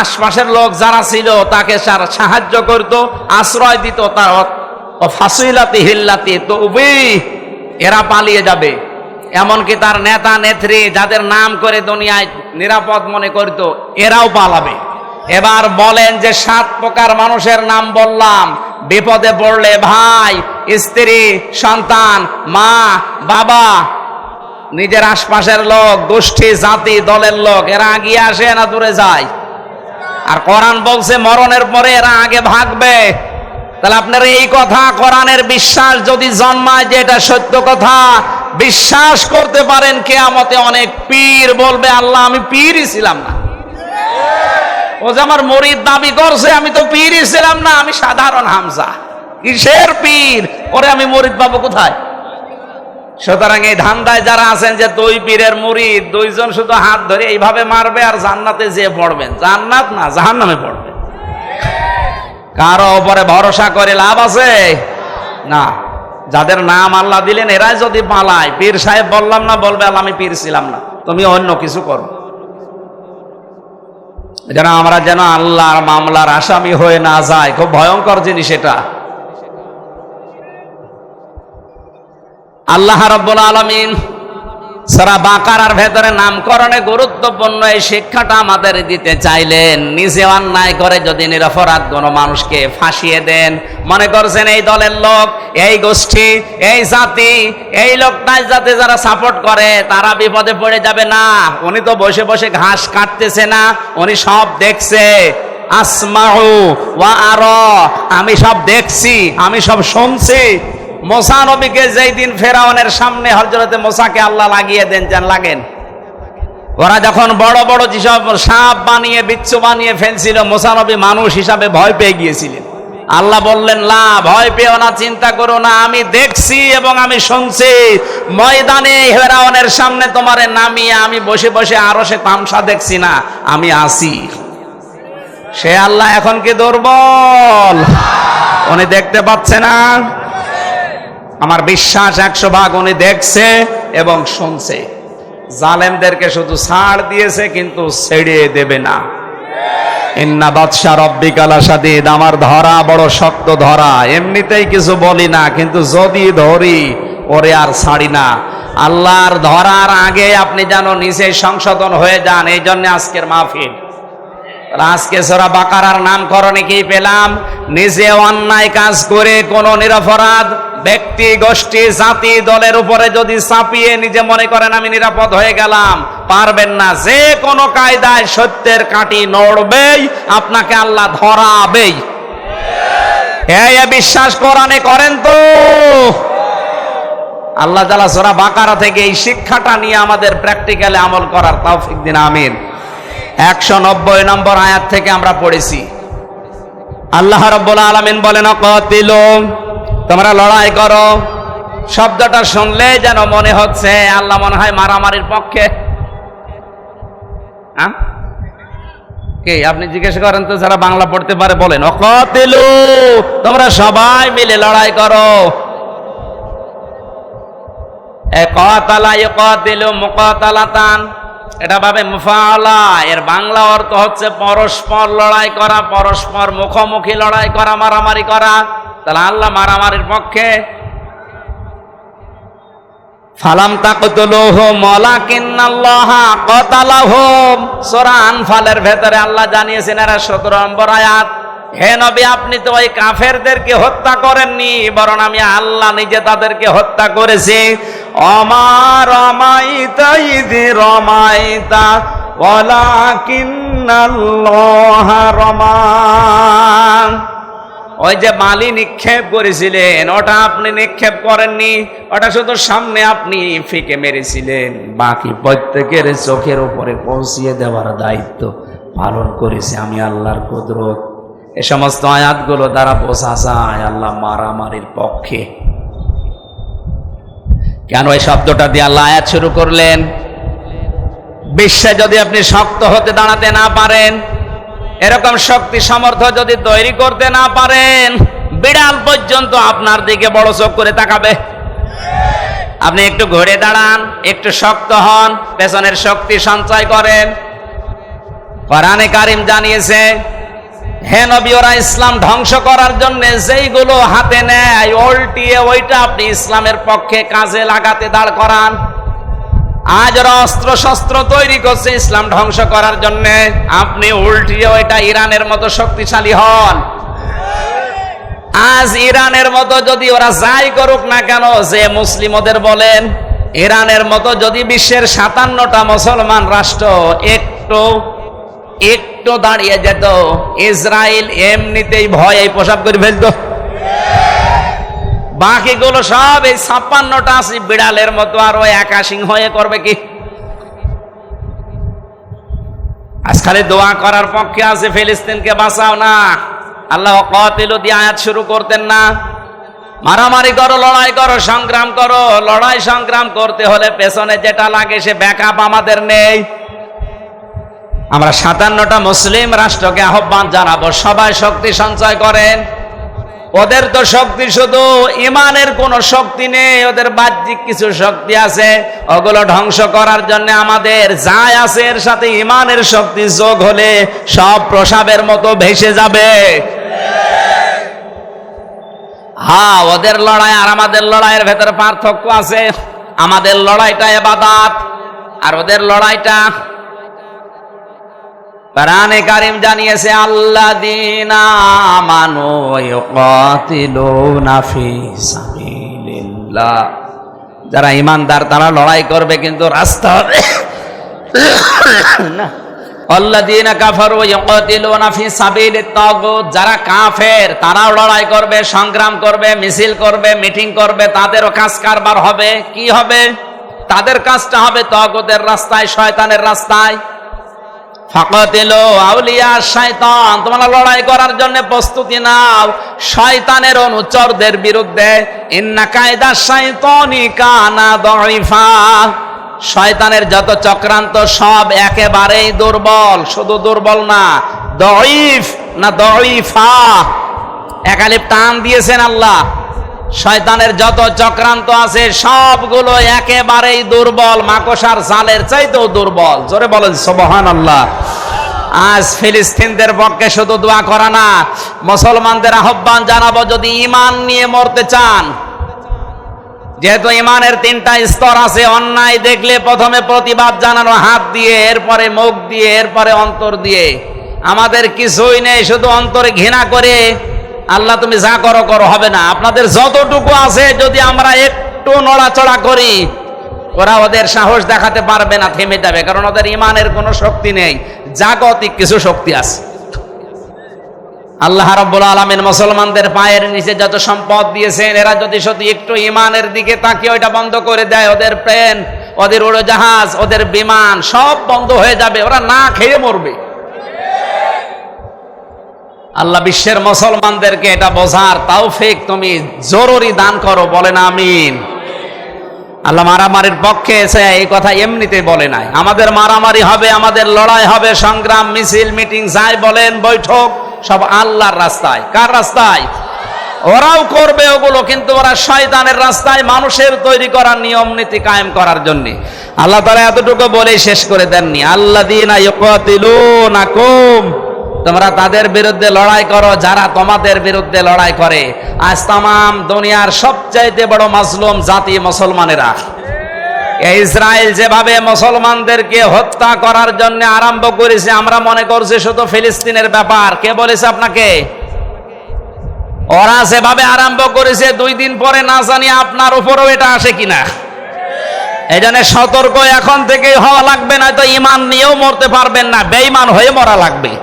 আশপাশের লোক যারা ছিল তাকে সাহায্য করত, আশ্রয় দিত, তার ফাসিলাতি হিল্লাতি তো এরা পালিয়ে যাবে। এমনকি তার নেতা নেত্রী যাদের নাম করে দুনিয়ায় নিরাপদ মনে করত, এরাও পালাবে। এবার বলেন যে 7 প্রকার মানুষের নাম বললাম, বিপদে পড়লে ভাই, স্ত্রী, সন্তান, মা, বাবা, নিজের আশপাশের লোক, গোষ্ঠী, জাতি, দলের লোক, এরা আগিয়ে আসে না দূরে যায়? আর কোরআন বলছে মরণের পরে এরা আগে ভাগবে। তাহলে আপনার এই কথা, কোরআনের বিশ্বাস যদি জন্মায় যে এটা সত্য কথা, বিশ্বাস করতে পারেন কিয়ামতে অনেক পীর বলবে আল্লাহ আমি পীরই ছিলাম না। ও যে আমার মুরিদ দাবি করছে, আমি তো পীরই ছিলাম না, আমি সাধারণ হামজা। কিসের পীর? ওরে আমি মুরিদ পাবো কোথায়? সুতরাং এই ধান্দায় যারা আছেন যে দুই পীরের মুরিদ, দুইজন শুধু হাত ধরে এইভাবে মারবে আর জান্নাতে যেয়ে পড়বেন, জান্নাত না জাহান্নামে পড়বে। কারো উপরে ভরসা করে লাভ আছে না। যাদের নাম আল্লাহ দিলেন এরাই যদি পালায়, পীর সাহেব বললাম না, বলবে আল্লাহ আমি পীর ছিলাম না, তুমি অন্য কিছু করো। যেন আমরা যেন আল্লাহর মামলার আসামি হয়ে না যায়, খুব ভয়ঙ্কর জিনিস এটা। আল্লাহ রাব্বুল আলামিন সূরা বাকারার ভেতরে নামকরণে গুরুত্বপূর্ণ এই শিক্ষাটা আমাদের দিতে চাইলেন। নিজে অন্যায় করে যদি নিরপরাধ কোনো মানুষকে ফাঁসিয়ে দেন, মনে করছেন এই দলের লোক, এই গোষ্ঠী, এই জাতি, এই লোকটাই যাতে যারা সাপোর্ট করে তারা বিপদে পড়ে যাবে না। উনি তো বসে বসে ঘাস কাটতেছে না, উনি সব দেখছে। আসমাউ ওয়া আরা, আমি সব দেখছি, আমি সব শুনছি। মুসা নবীকে যেই দিন ফেরাউনের সামনে হযরতে মুসাকে আল্লাহ লাগিয়ে দেন, যান লাগেন, ওরা যখন বড় বড় যেসব সাপ বানিয়ে বিচ্ছু বানিয়ে ফেলছিল, মুসা নবী মানুষ হিসাবে ভয় পেয়ে গিয়েছিলেন। আল্লাহ বললেন, না ভয় পেও না, চিন্তা করো না, আমি দেখছি এবং আমি শুনছি। ময়দানে ফেরাউনের সামনে তোমারে নামিয়ে আমি বসে বসে আরশে তামসা দেখছি না, আমি আসি। সে আল্লাহ এখন কি দুর্বল? উনি দেখতে পাচ্ছে না? আমার বিশ্বাস 100 ভাগ উনি দেখছে এবং শুনছে। জালেমদেরকে শুধু ছাড় দিয়েছে, কিন্তু ছেড়ে দেবে না। ইন্না বাদশা রব্বিকা লাশাদীদ, আমার ধরা বড় শক্ত ধরা। এমনিতেই কিছু বলি না, কিন্তু যদি ধরি ওরে আর ছাড়ি না। আল্লাহর ধরার আগে আপনি যেন নিচে সংশোধন হয়ে যান। এই জন্য আজকের মাহফিল। আজকে সূরা বাকারার নামকরণে কি পেলাম? নিজে অন্যায় কাজ করে কোন নিরপরাধ ব্যক্তি, গোষ্ঠী, জাতি, দলের উপরে যদি চাপিয়ে নিজে মনে করেন আমি নিরাপদ হয়ে গেলাম, পারবেন না। যে কোনো কায়দায় সত্যের কাঠি নড়বেই, আপনাকে আল্লাহ ধরাবেই। এই বিশ্বাস কোরআনে করেন তো? আল্লাহ তাআলা সূরা বাকারা থেকে এই শিক্ষাটা নিয়ে আমাদের প্র্যাকটিক্যালে আমল করার তৌফিক দিন, আমিন। 190 নম্বর আয়াত থেকে আমরা পড়েছি। আল্লাহ রাব্বুল আলামিন বলেন, অকাতিলু, তোমরা লড়াই করো। শব্দটা শুনলে যেন মনে হচ্ছে আল্লাহ মনে হয় মারামারির পক্ষে। কে আপনি জিজ্ঞেস করেন তো, যারা বাংলা পড়তে পারে বলেন, অকাতিলু, তোমরা সবাই মিলে লড়াই করো। কাতালা ইকাতিলু মুকাতালাতান, এটা ভাবে মুফাআলা, এর বাংলা অর্থ হচ্ছে পরস্পর লড়াই করা, পরস্পর মুখোমুখি লড়াই করা, মারামারি করা। তাহলে আল্লাহ মারামারির পক্ষে। ফালাম তাকতুলুহুম ওয়ালাকিন্নাল্লাহা কাতালাহুম, সূরা আনফালের ভেতরে আল্লাহ জানিয়েছেন, এরা 17 নম্বর আয়াত, হে নবী আপনি তো ওই কাফেরদেরকে হত্যা করেননি, বরং আমি আল্লাহ নিজে তাদেরকে হত্যা করেছি। ওমা রামাইতা ইয রামাইতা ওয়ালাকিন্নাল্লাহা রামা, ওই যে বালি নিক্ষেপ করেছিলেন ওটা আপনি নিক্ষেপ করেননি, ওটা শুধু সামনে আপনি ফিকে মেরেছিলেন, বাকি প্রত্যেকের চোখের উপরে পৌঁছিয়ে দেওয়ার দায়িত্ব পালন করেছে আমি আল্লাহর কুদরত। এ সমস্ত আয়াতগুলো দ্বারা বোঝা যায় আল্লাহ মারামারির পক্ষে। কেন এই শব্দটা দিয়ে আল্লাহ আয়াত শুরু করলেন? বিশ্বে যদি আপনি শক্ত হতে দাঁড়াতে না পারেন, এরকম শক্তি সামর্থ্য যদি তৈরি করতে না পারেন, বিড়াল পর্যন্ত আপনার দিকে বড় চোখ করে তাকাবে। আপনি একটু ঘুরে দাঁড়ান, একটু শক্ত হন, পেছনের শক্তি সঞ্চয় করেন। কোরআনে কারীম জানিয়েছে, হে নবী, ওরা ইসলাম ধ্বংস করার জন্য যেইগুলো হাতে নেয় উল্টিয়ে ওইটা আপনি ইসলামের পক্ষে কাজে লাগাতে দাঁড় করান। আজ ওরা অস্ত্র শস্ত্র তৈরি করছে ইসলাম ধ্বংস করার জন্য, আপনি উল্টিয়ে ওইটা ইরানের মতো শক্তিশালী হন। আজ ইরানের মতো যদি ওরা যাই করুক না কেন, যে মুসলিম ওদের বলেন, ইরানের মতো যদি বিশ্বের 57টা মুসলমান রাষ্ট্র একটু দাঁড়িয়ে যেত, ইসরায়েল এমনিতেই ভয় এই পোশাক করে ফেলতো। বাকিগুলো সব এই 56টা বিড়ালের মতো আর ওই একা সিংহ হয়ে করবে কি? আজ খালি দোয়া করার পক্ষে আছে ফিলিস্তিনকে বাঁচাও না। আল্লাহ কাতিলু দিয়ে আয়াত শুরু করতেন না? মারামারি করো, লড়াই করো, সংগ্রাম করো। লড়াই সংগ্রাম করতে হলে পেছনে যেটা লাগে সে ব্যাকআপ আমাদের নেই। আমরা 57টা মুসলিম রাষ্ট্রকে আহ্বান জানাবো, সবাই শক্তি সঞ্চয় করেন। ওদের তো শক্তি শুধু ইমানের কোনো শক্তি নেই, ওদের বাহ্যিক কিছু শক্তি আছে, ওগুলো ধ্বংস করার জন্য আমাদের যাই আছে এর সাথে ইমানের শক্তি যোগ হলে সব প্রসাবের মতো ভেসে যাবে। হ্যাঁ, ওদের লড়াই আর আমাদের লড়াইয়ের ভেতরে পার্থক্য আছে। আমাদের লড়াইটা ইবাদত আর ওদের লড়াইটা, কোরআনে কারীম জানিয়েছে, আল্লাযীনা আমানু ইউকাতিলুনা ফি সাবিলিল্লাহ, যারা ঈমানদার তারা লড়াই করবে কিন্তু রাস্তা না, আল্লাযীনা কাফারু ইয়াকাতিলুনা ফি সাবিলিত তাগুত, যারা কাফের তারাও লড়াই করবে, সংগ্রাম করবে, মিছিল করবে, মিটিং করবে, তাদেরও কাজ কারবার হবে। কি হবে? তাদের কাজটা হবে তাগুতের রাস্তায়, শয়তানের রাস্তায়। ফাকাতিলু আউলিয়া শাইতান, তোমরা লড়াই করার জন্য প্রস্তুতি নাও শয়তানের অনুচরদের বিরুদ্ধে। ইন্না কায়দা শাইতানি কানা দাঈফা, শয়তানের যত চক্রান্ত সব একেবারেই দুর্বল। শুধু দুর্বল না, দাঈফ না দাঈফা, একালিপ টান দিয়েছেন আল্লাহ। শয়তানের যত চক্রান্ত আছে সবগুলো একেবারেই দুর্বল, মাকড়সার জালের চাইতেও দুর্বল। জোরে বলেন সুবহানাল্লাহ। আজ ফিলিস্তিনদের পক্ষে শুধু দোয়া করা না, মুসলমানদের আহ্বান জানাবো, যদি ঈমান নিয়ে মরতে চান, যেহেতু ঈমানের 3টা স্তর আছে, অন্যায় দেখলে প্রথমে প্রতিবাদ জানানো হাত দিয়ে, এরপরে মুখ দিয়ে, এরপরে অন্তর দিয়ে। আমাদের কিছুই নেই, শুধু অন্তরে ঘৃণা করে আল্লাহ তুমি যা করো করো, হবে না। আপনাদের যতটুকু আছে যদি আমরা একটু নড়াচড়া করি, ওরা ওদের সাহস দেখাতে পারবে না, থেমে যাবে, কারণ ওদের ঈমানের কোনো শক্তি নেই, জাগতিক কিছু শক্তি আছে। আল্লাহ রাব্বুল আলামিন মুসলমানদের পায়ের নিচে যত সম্পদ দিয়েছেন, এরা যদি শুধু একটু ঈমানের দিকে তাকিয়ে ওইটা বন্ধ করে দেয়, ওদের প্লেন, ওদের উড়োজাহাজ, ওদের বিমান সব বন্ধ হয়ে যাবে, ওরা না খেয়ে মরবে। আল্লাহ বিশ্বের মুসলমানদেরকে এটা বোঝার তৌফিক তুমি জরুরি দান করো, বলেন আমিন। আল্লাহ মারামারির পক্ষে এসে এই কথা এমনিতে বলে নাই। আমাদের মারামারি হবে, আমাদের লড়াই হবে, সংগ্রাম, মিছিল, মিটিং যাই বলেন, বৈঠক, সব আল্লাহর রাস্তায়। কার রাস্তায়? ওরাও করবে ওগুলো, কিন্তু ওরা শয়তানের রাস্তায়, মানুষের তৈরি করা নিয়ম নীতি কায়েম করার জন্য। আল্লাহ তাআলা এতটুকু বলেই শেষ করে দেননি, আল্লাযীনা ইউকাতিলুনাকুম, তোমরা তাদের বিরুদ্ধে লড়াই করো যারা তোমাদের বিরুদ্ধে লড়াই করে। আজ তামাম দুনিয়ার সবচাইতে বড় মাজলুম জাতি মুসলমানেরা। ইসরায়েল যেভাবে মুসলমানদেরকে হত্যা করার জন্য আরম্ভ করেছে, আমরা মনে করছি শুধু ফিলিস্তিনের ব্যাপার। কে বলেছে আপনাকে? ওরা যেভাবে আরম্ভ করেছে, 2 দিন পরে না জানি আপনার উপরও এটা আসে কিনা। এই জন্য সতর্ক এখন থেকেই হওয়া লাগবে, না তো ঈমান নিয়েও মরতে পারবেন না, বেঈমান হয়ে মরা লাগবে।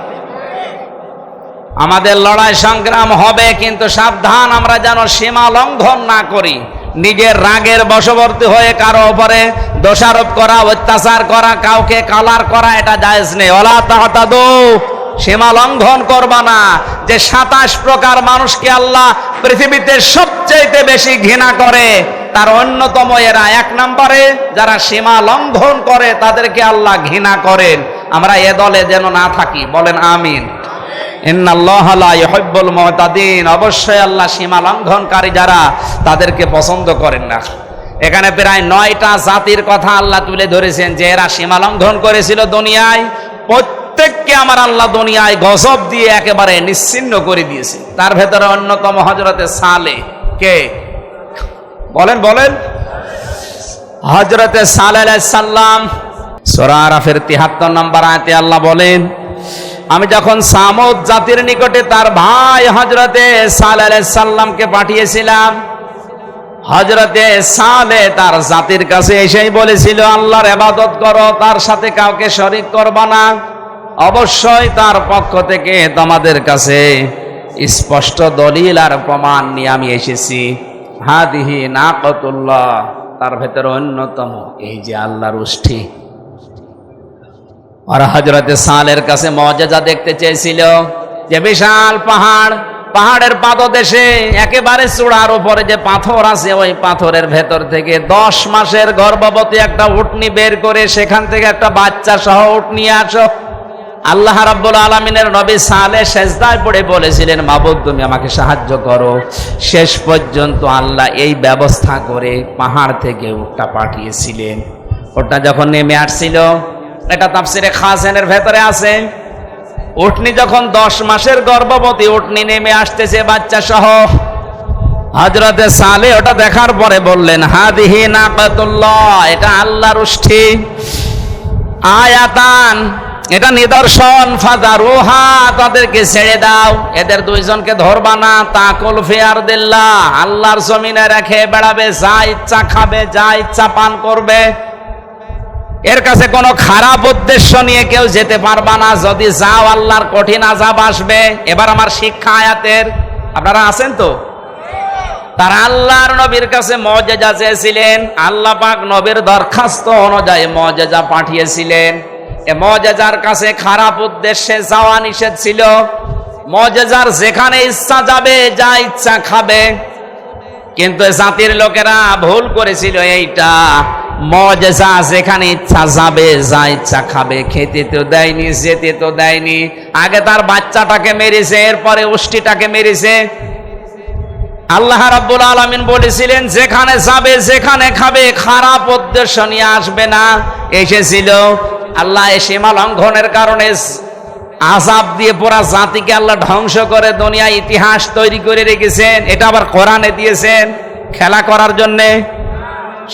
আমাদের লড়াই সংগ্রাম হবে, কিন্তু সাবধান আমরা যেন সীমা লঙ্ঘন না করি। নিজের রাগের বশবর্তী হয়ে কারো উপরে দোষারোপ করা, অত্যাচার করা, কাউকে কালার করা, এটা জায়েজ নেই। ওয়ালা তাহতাদু, সীমা লঙ্ঘন করবা না। যে 27 প্রকার মানুষকে আল্লাহ পৃথিবীতে সবচেয়ে বেশি ঘৃণা করে, তার অন্যতম এরা। 1 নম্বরে যারা সীমা লঙ্ঘন করে তাদেরকে আল্লাহ ঘৃণা করেন। আমরা এ দলে যেন না থাকি, বলেন আমিন। ইন্নাল্লাহা লা ইউহিব্বুল মুতাদিন, অবশ্যই আল্লাহ সীমা লঙ্ঘনকারী যারা, তাদেরকে পছন্দ করেন না। এখানে প্রায় 9টা জাতির কথা আল্লাহ তুলে ধরেছেন, যে এরা সীমা লঙ্ঘন করেছিল দুনিয়ায়। প্রত্যেককে আমার আল্লাহ দুনিয়ায় গজব দিয়ে একেবারে নিশ্চিহ্ন করে দিয়েছে। তার ভেতরে অন্যতম হযরতে সালেহ। কে? বলেন বলেন। হযরতে সালেহ আলাইহিস সালাম, সূরা আরাফের 73 নম্বর আয়াতে আল্লাহ বলেন, আমি যখন সামুদ জাতির নিকটে তার ভাই হযরতে সালেহ আলাইহিস সালামকে পাঠিয়েছিলাম, হযরতে সালেহ তার জাতির কাছে এসেই বলেছিল, আল্লাহর ইবাদত করো, তার সাথে কাউকে শরীক করবা না। অবশ্যই তার পক্ষ থেকে তোমাদের কাছে স্পষ্ট দলিল আর প্রমাণ নিয়ে আমি এসেছি। হাদিহি নাকাতুল্লাহ, তার ভেতরে অন্যতম এই যে আল্লাহর উষ্ঠি। আর হযরতে সালেহর কাছে মুআজিজা দেখতে চেয়েছিল, যে বিশাল পাহাড়, পাহাড়ের পাদদেশে একেবারে চূড়ার উপরে যে পাথর আছে, ওই পাথরের ভেতর থেকে 10 মাসের গর্ভবতী একটা উটনি বের করে সেখান থেকে একটা বাচ্চা সহ উট নিয়ে আসো। আল্লাহ রাব্বুল আলামিনের নবী সালেহ সেজদায় পড়ে বলেছিলেন, মাবুদ তুমি আমাকে সাহায্য করো। শেষ পর্যন্ত আল্লাহ এই ব্যবস্থা করে পাহাড় থেকে উটটা পাঠিয়েছিলেন। ওটা যখন নেমে আসছিল, এটা তাফসিরে খাসেনের ভেতরে আছে, উটনি যখন 10 মাসের গর্ভবতী উটনি নেমে আসতেছে বাচ্চা সহ, হযরতে সালেহ ওটা দেখার পরে বললেন, হাদিহি নাকাতুল্লাহ, এটা আল্লাহর উষ্ঠি। আয়াতান, এটা নিদর্শন, ফাযারুহা, তাদেরকে ছেড়ে দাও, এদের 2 জনকে ধরবা না। তাকুল ফি আরদিল্লাহ, আল্লাহর জমিনে রেখে বেড়াবে, যা ইচ্ছা খাবে, যা ইচ্ছা পান করবে। এর কাছে কোনো খারাপ উদ্দেশ্য নিয়ে কেউ যেতে পারবা না। যদি যাও আল্লাহর কঠিন আযাব আসবে। এবার আমার শিক্ষা আয়াতের, আপনারা আছেন তো? তারা আল্লাহর নবীর কাছে মুজিজা চেয়েছিলেন, আল্লাহ পাক নবীর দরখাস্ত অনুযায়ী মুজিজা পাঠিয়েছিলেন। এ মুজিজার কাছে খারাপ উদ্দেশ্যে যাওয়া নিষেধ ছিল। মুজিজার যেখানে ইচ্ছা যাবে, যা ইচ্ছা খাবে। কিন্তু জাতির লোকেরা ভুল করেছিল এইটা, মুজিজা যেখানে ইচ্ছা যাবে, যা ইচ্ছা খাবে। খেতে তো দেয়নি, যেতে তো দেয়নি। আগে তার বাচ্চাটাকে মেরেছে, এরপরে উষ্টিটাকে মেরেছে। আল্লাহ রাব্বুল আলামিন বলেছিলেন যেখানে যাবে, যেখানে খাবে, খারাপ উদ্দেশ্য নিয়ে আসবে না। এসেছিল আল্লাহ এই সীমা লঙ্ঘনের কারণে আযাব দিয়ে পুরা জাতিকে আল্লাহ ধ্বংস করে দুনিয়া ইতিহাস তৈরি করে রেখেছেন। এটা আবার কোরআনে দিয়েছেন খেলা করার জন্য,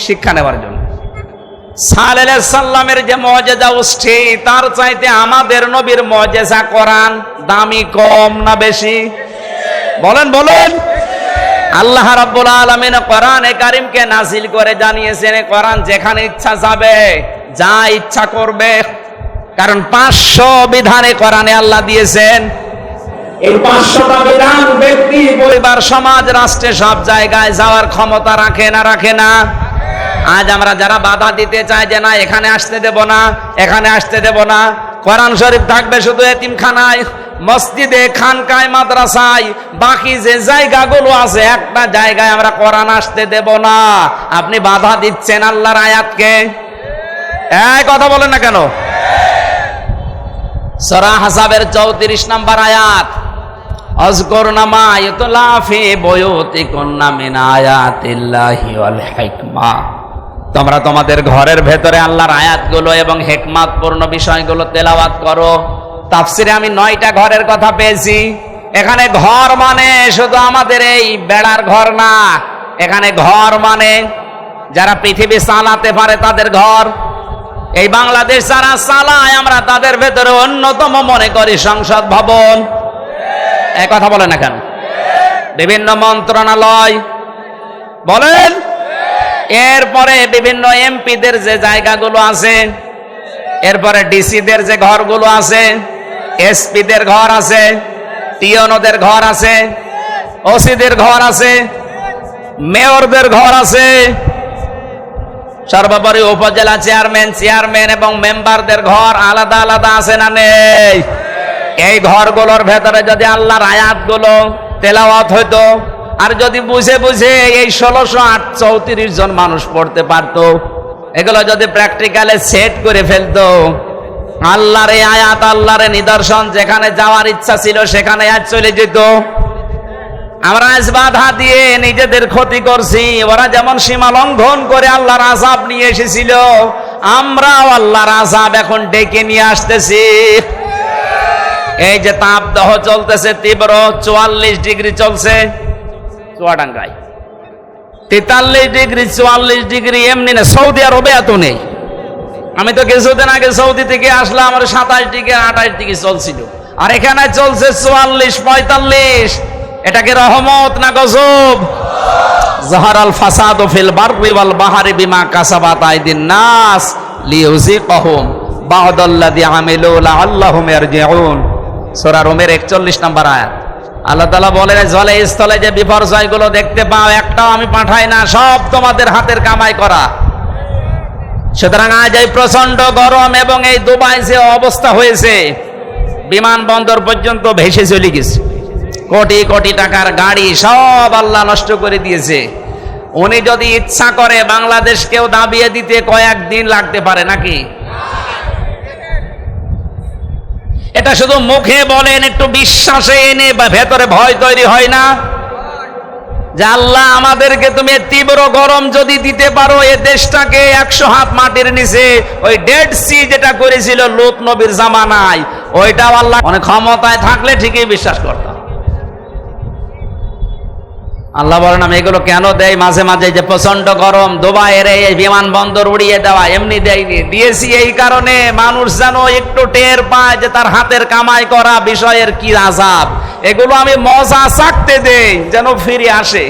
শিক্ষা নেওয়ার জন্য। সালেহ আলাইহিস সালামের যে মুজিজা উষ্টি, তার চাইতে আমাদের নবীর মুজিজা কোরআন দামি কম না বেশি? বলেন বলেন। আল্লাহ রাব্বুল আলামিন কোরআনে কারীমকে নাযিল করে জানিয়েছেন কোরআন যেখানে ইচ্ছা যাবে, যা ইচ্ছা করবে। কারণ 500 বিধানে কোরআনে আল্লাহ দিয়েছেন। এই 500টা বিধান ব্যক্তি, পরিবার, সমাজ, রাষ্ট্রে সব জায়গায় যাওয়ার ক্ষমতা রাখে না রাখে না? আজ আমরা যারা বাধা দিতে চাই যে না এখানে আসতে দেব না, এখানে আসতে দেব না, কোরআন শরীফ থাকবে শুধু এতিমখানায়, মসজিদে, খানকায়, মাদ্রাসায়, বাকি যে জায়গাগুলো আছে একটা জায়গায় আমরা কোরআন আসতে দেব না। আপনি বাধা দিচ্ছেন আল্লাহর আয়াতকে। এই কথা বলেন না কেন? সূরা আহজাবের 34 নম্বর আয়াত, আযকুরনা মা ইউতলা ফি বুয়ুতিকুন্না মিন আয়াতিল্লাহি ওয়াল হিকমা। তোমরা তোমাদের ঘরের ভেতরে আল্লাহর আয়াতগুলো এবং হিকমতপূর্ণ বিষয়গুলো তেলাওয়াত করো। তাফসিরে আমি 9টা ঘরের কথা পেয়েছি। এখানে ঘর মানে শুধু আমাদের এই বেড়ার ঘর না, এখানে ঘর মানে যারা পৃথিবী চালাতে পারে তাদের ঘর। এই বাংলাদেশ যারা চালায় আমরা তাদের ভেতরে অন্যতম মনে করি সংসদ ভবন। এই কথা বলে না কেন? বিভিন্ন মন্ত্রণালয় বলেন, এরপরে বিভিন্ন এমপিদের যে জায়গাগুলো আছে, এরপরে ডিসিদের যে ঘরগুলো আছে, এসপিদের ঘর আছে, টিওনোদের ঘর আছে, ওসিদের ঘর আছে, মেয়রদের ঘর আছে, সর্বোপরি উপজেলা চেয়ারম্যান এবং মেম্বারদের ঘর আলাদা আলাদা আছে না নেই? এই ঘরগুলোর ভেতরে যদি আল্লাহর আয়াতগুলো তেলাওয়াত হইতো, আর যদি বুঝে বুঝে এই 1634 জন মানুষ পড়তে পারতো, এগুলো যদি প্র্যাকটিক্যালে সেট করে ফেলতো, আল্লাহর এই আয়াত, আল্লাহর নিদর্শন যেখানে যাওয়ার ইচ্ছা ছিল সেখানে আজ চলে যেত। আমরা আজ বাধা দিয়ে নিজেদের ক্ষতি করছি। ওরা যেমন সীমা লঙ্ঘন করে আল্লাহর আযাব নিয়ে এসেছিল, আমরাও আল্লাহর আযাব এখন ডেকে নিয়ে আসতেছি। এই যে তাপদাহ চলতেছে তীব্র, 44 ডিগ্রি চলছে চুয়াডাঙ্গায়, 43 ডিগ্রি, 44 ডিগ্রি এমনি না। সৌদি আরবে এত নেই। আমি তো কিছুদিন আগে সৌদি থেকে আসলাম, আমার 27 ডিগ্রি 28 ডিগ্রি চলছিল, আর এখানে চলছে 44 45। এটা কি রহমত না গজব? যাহারাল ফাসাদু ফিল বাররি ওয়াল বাহরি বিমা কাসাবাত আইদিন নাস লিইউযিকাহুম বা'দাল্লাযী আমিলু লাআল্লাহুম ইয়ারজিউন। সূরা রুমের 41 নম্বর আয়াত। আল্লাহ তাআলা বলেন জলে স্থলে যে বিপর্যয়গুলো দেখতে পাও একটাও আমি পাঠাই না, সব তোমাদের হাতের কামাই করা। সুতরাং আজ এই প্রচন্ড গরম এবং এই দুবাই যে অবস্থা হয়েছে, বিমানবন্দর পর্যন্ত ভেসে চলে গেছে, কোটি কোটি টাকার গাড়ি সব আল্লাহ নষ্ট করে দিয়েছে। উনি যদি ইচ্ছা করে বাংলাদেশকেও দাবিয়ে দিতে কয়েকদিন লাগতে পারে নাকি? এটা শুধু মুখে বলেন, একটু বিশ্বাসে এনে বা ভেতরে ভয় তৈরি হয় না যে আল্লাহ আমাদেরকে তুমি তীব্র গরম যদি দিতে পারো, এ দেশটাকে 100 হাত মাটির নিচে ওই ডেড সি যেটা করেছিল লূত নবীর জামানায়, ওইটাও আল্লাহ অনেক ক্ষমতায় থাকলে ঠিকই বিশ্বাস করতাম। আল্লাহ বলেন আমি এগুলো কেন দেই মাঝে মাঝে, যে প্রচন্ড গরম দুবাইয়ের এই বিমানবন্দর উড়িয়ে দেওয়া এমনি দেয়নি, দিয়েছি এই কারণে মানুষ যেন একটু টের পায় যে তার হাতের কামাই করা বিষয়ের কি আযাব। এগুলো আমি মজা চাকতে দেই যেন ফিরে আসে,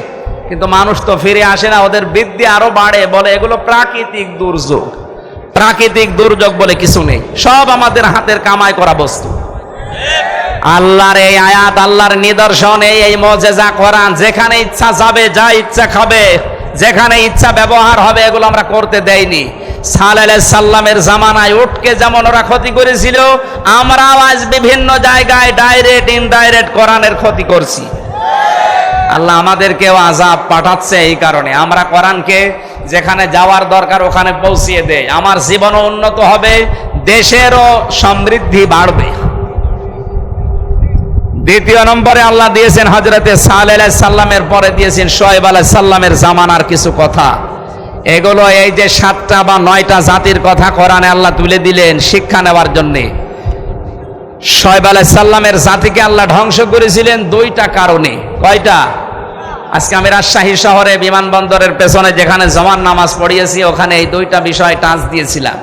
কিন্তু মানুষ তো ফিরে আসে না, ওদের বৃদ্ধি আরো বাড়ে, বলে এগুলো প্রাকৃতিক দুর্যোগ। প্রাকৃতিক দুর্যোগ বলে কিছু নেই, সব আমাদের হাতের কামাই করা বস্তু। আল্লাহর এই আয়াত, আল্লাহর নিদর্শন, এই মুজিজা কোরআন, যেখানে ইচ্ছা যাবে, যা ইচ্ছা খাবে, যেখানে ইচ্ছা ব্যবহার হবে, এগুলো আমরা করতে দেইনি। সালেহ আলাইহিস সালামের জামানায় উটকে যেমন ওরা ক্ষতি করেছিল, আমরাও আজ বিভিন্ন জায়গায় ডাইরেক্ট ইনডাইরেক্ট কোরআনের ক্ষতি করছি। আল্লাহ আমাদেরকেও আযাব পাঠাচ্ছে এই কারণে। আমরা কোরআনকে যেখানে যাওয়ার দরকার ওখানে পৌঁছিয়ে দেই, আমার জীবনও উন্নত হবে, দেশেরও সমৃদ্ধি বাড়বে। দ্বিতীয় নম্বরে আল্লাহ দিয়েছেন হযরতে সালেহ আলাইহিস সালামের পরে দিয়েছেন শুআয়ব আলাইহিস সালামের জামানার কিছু কথা। এগুলো এই যে 7টা বা 9টা জাতির কথা কোরআনে আল্লাহ তুলে দিলেন শিক্ষা নেওয়ার জন্য। শুআয়ব আলাইহিস সালামের জাতিকে আল্লাহ ধ্বংস করেছিলেন 2টা কারণে। কয়টা? আজকে আমি রাজশাহী শহরে বিমানবন্দরের পেছনে যেখানে জমান নামাজ পড়িয়েছি, ওখানে এই 2টা বিষয় টাচ দিয়েছিলাম।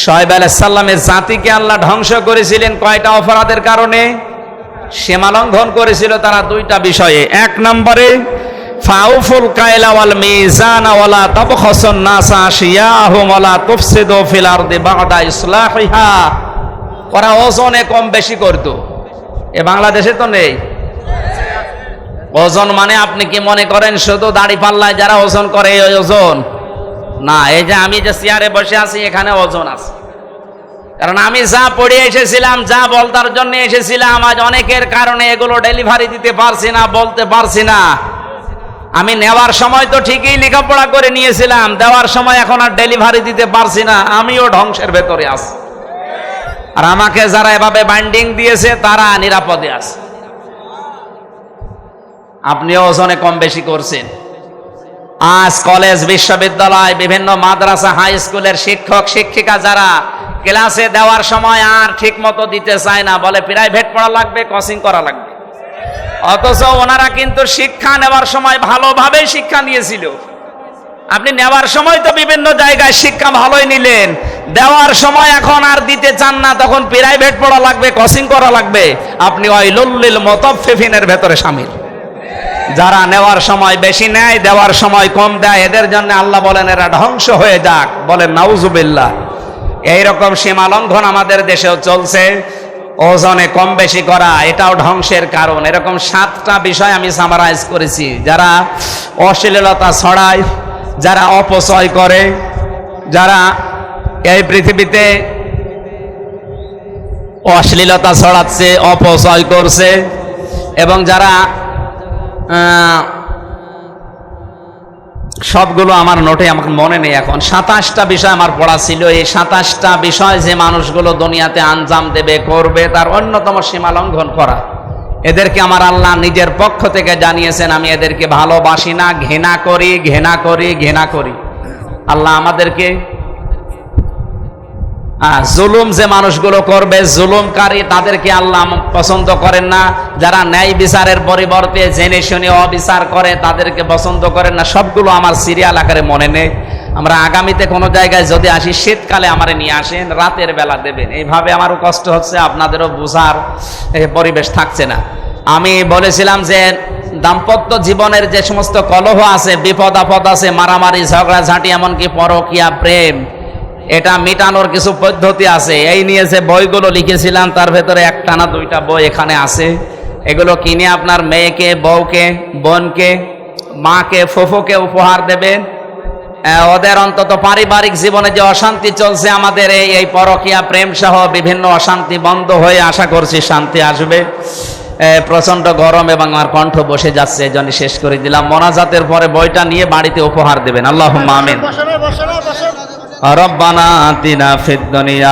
শুআয়ব আলাইহিস সালামের জাতিকে আল্লাহ ধ্বংস করেছিলেন কয়টা অপরাধের কারণে? সীমা লঙ্ঘন করেছিল তারা 2টা বিষয়ে। 1 নম্বরে ফাউফুল কাইলা ওয়াল মিজান ওয়ালা তাবখাসুন নাসা আশিয়াহুম ওয়ালা তুফসিদু ফিল আরদি বা'দা ইসলাহিহা। ওরা ওজনে কম বেশি করত। এ বাংলাদেশে তো নেই। ওজন মানে আপনি কি মনে করেন শুধু দাড়ি পাল্লায় যারা ওজন করে এই ওজন? না, এই যে আমি যে চেয়ারে বসে আছি এখানে ওজন আছে। কারণ আমি যা পড়ে এসেছিলাম, যা বলতার জন্য এসেছিলাম, আজ অনেকের কারণে এগুলো ডেলিভারি দিতে পারছি না, বলতে পারছি না। আমি নেওয়ার সময় তো ঠিকই লেখাপড়া করে নিয়েছিলাম, দেওয়ার সময় এখন আর ডেলিভারি দিতে পারছি না, আমিও ধ্বংসের ভেতরে আছি। আর আমাকে যারা এভাবে বাইন্ডিং দিয়েছে তারা নিরাপদে আছে। আপনিও ওজনে কম বেশি করছেন। আজ কলেজ, বিশ্ববিদ্যালয়, বিভিন্ন মাদ্রাসা, হাই স্কুলের শিক্ষক শিক্ষিকা যারা ক্লাসে দেওয়ার সময় আর ঠিক মতো দিতে চায় না, বলে প্রাইভেট পড়া লাগবে, কোচিং করা লাগবে। অথচ ওনারা কিন্তু শিক্ষা নেওয়ার সময় ভালোভাবে শিক্ষা নিয়েছিল। আপনি নেওয়ার সময় তো বিভিন্ন জায়গায় শিক্ষা ভালোই নিলেন, দেওয়ার সময় এখন আর দিতে চান না, তখন প্রাইভেট পড়া লাগবে, কোচিং করা লাগবে। আপনি ওয়াইলুল লিল মুতাফফিফিনের ভেতরে শামিল। যারা নেওয়ার সময় বেশি নেয়, দেওয়ার সময় কম দেয়, এদের জন্য আল্লাহ বলেন এরা ধ্বংস হয়ে যাক। বলেন নাউজুবিল্লাহ। এইরকম সীমা লঙ্ঘন আমাদের দেশেও চলছে। ওজনে কম বেশি করা এটাও ধ্বংসের কারণ। এরকম 7টা বিষয় আমি সামারাইজ করেছি। যারা অশ্লীলতা ছড়ায়, যারা অপচয় করে, যারা এই পৃথিবীতে অশ্লীলতা ছড়াচ্ছে, অপচয় করছে, এবং যারা সবগুলো আমার নোটে আমার মনে নেই এখন। 27টা বিষয় আমার পড়া ছিল। এই 27টা বিষয় যে মানুষগুলো দুনিয়াতে আঞ্জাম দেবে, করবে, তার অন্যতম সীমা লঙ্ঘন করা। এদেরকে আমার আল্লাহ নিজের পক্ষ থেকে জানিয়েছেন, আমি এদেরকে ভালোবাসি না, ঘৃণা করি, ঘৃণা করি, ঘৃণা করি। আল্লাহ আমাদেরকে জুলুম যে মানুষগুলো করবে, জুলুমকারী, তাদেরকে আল্লাহ পছন্দ করেন না। যারা ন্যায় বিচারের পরিবর্তে জেনে শুনে অবিচার করে, তাদেরকে পছন্দ করেন না। সবগুলো আমার সিরিয়াল আকারে মনে নেই। আমরা আগামীতে কোনো জায়গায় যদি আসি, শীতকালে আমারে নিয়ে আসেন, রাতের বেলা দেবেন। এইভাবে আমারও কষ্ট হচ্ছে, আপনাদেরও বোঝার পরিবেশ থাকছে না। আমি বলেছিলাম যে দাম্পত্য জীবনের যে সমস্ত কলহ আছে, বিপদ আপদ আছে, মারামারি, ঝগড়াঝাঁটি, এমনকি পরকীয়া, প্রেম, এটা মিটানোর কিছু পদ্ধতি আছে। এই নিয়ে যে বইগুলো লিখেছিলাম তার ভেতরে 1টা না 2টা বই এখানে আছে। এগুলো কিনে আপনার মেয়েকে, বউকে, বোনকে, মাকে, ফুফুকে উপহার দেবেন। ওদের অন্তত পারিবারিক জীবনে যে অশান্তি চলছে আমাদের, এই পরকীয়া, প্রেম সহ বিভিন্ন অশান্তি বন্ধ হয়ে আশা করছি শান্তি আসবে। প্রচন্ড গরম এবং আমার কণ্ঠ বসে যাচ্ছে, এই জন্য শেষ করে দিলাম। মোনাজাতের পরে বইটা নিয়ে বাড়িতে উপহার দেবেন। আল্লাহুম্মা আমিন। রব্বানা আতিনা ফিদ দুনিয়া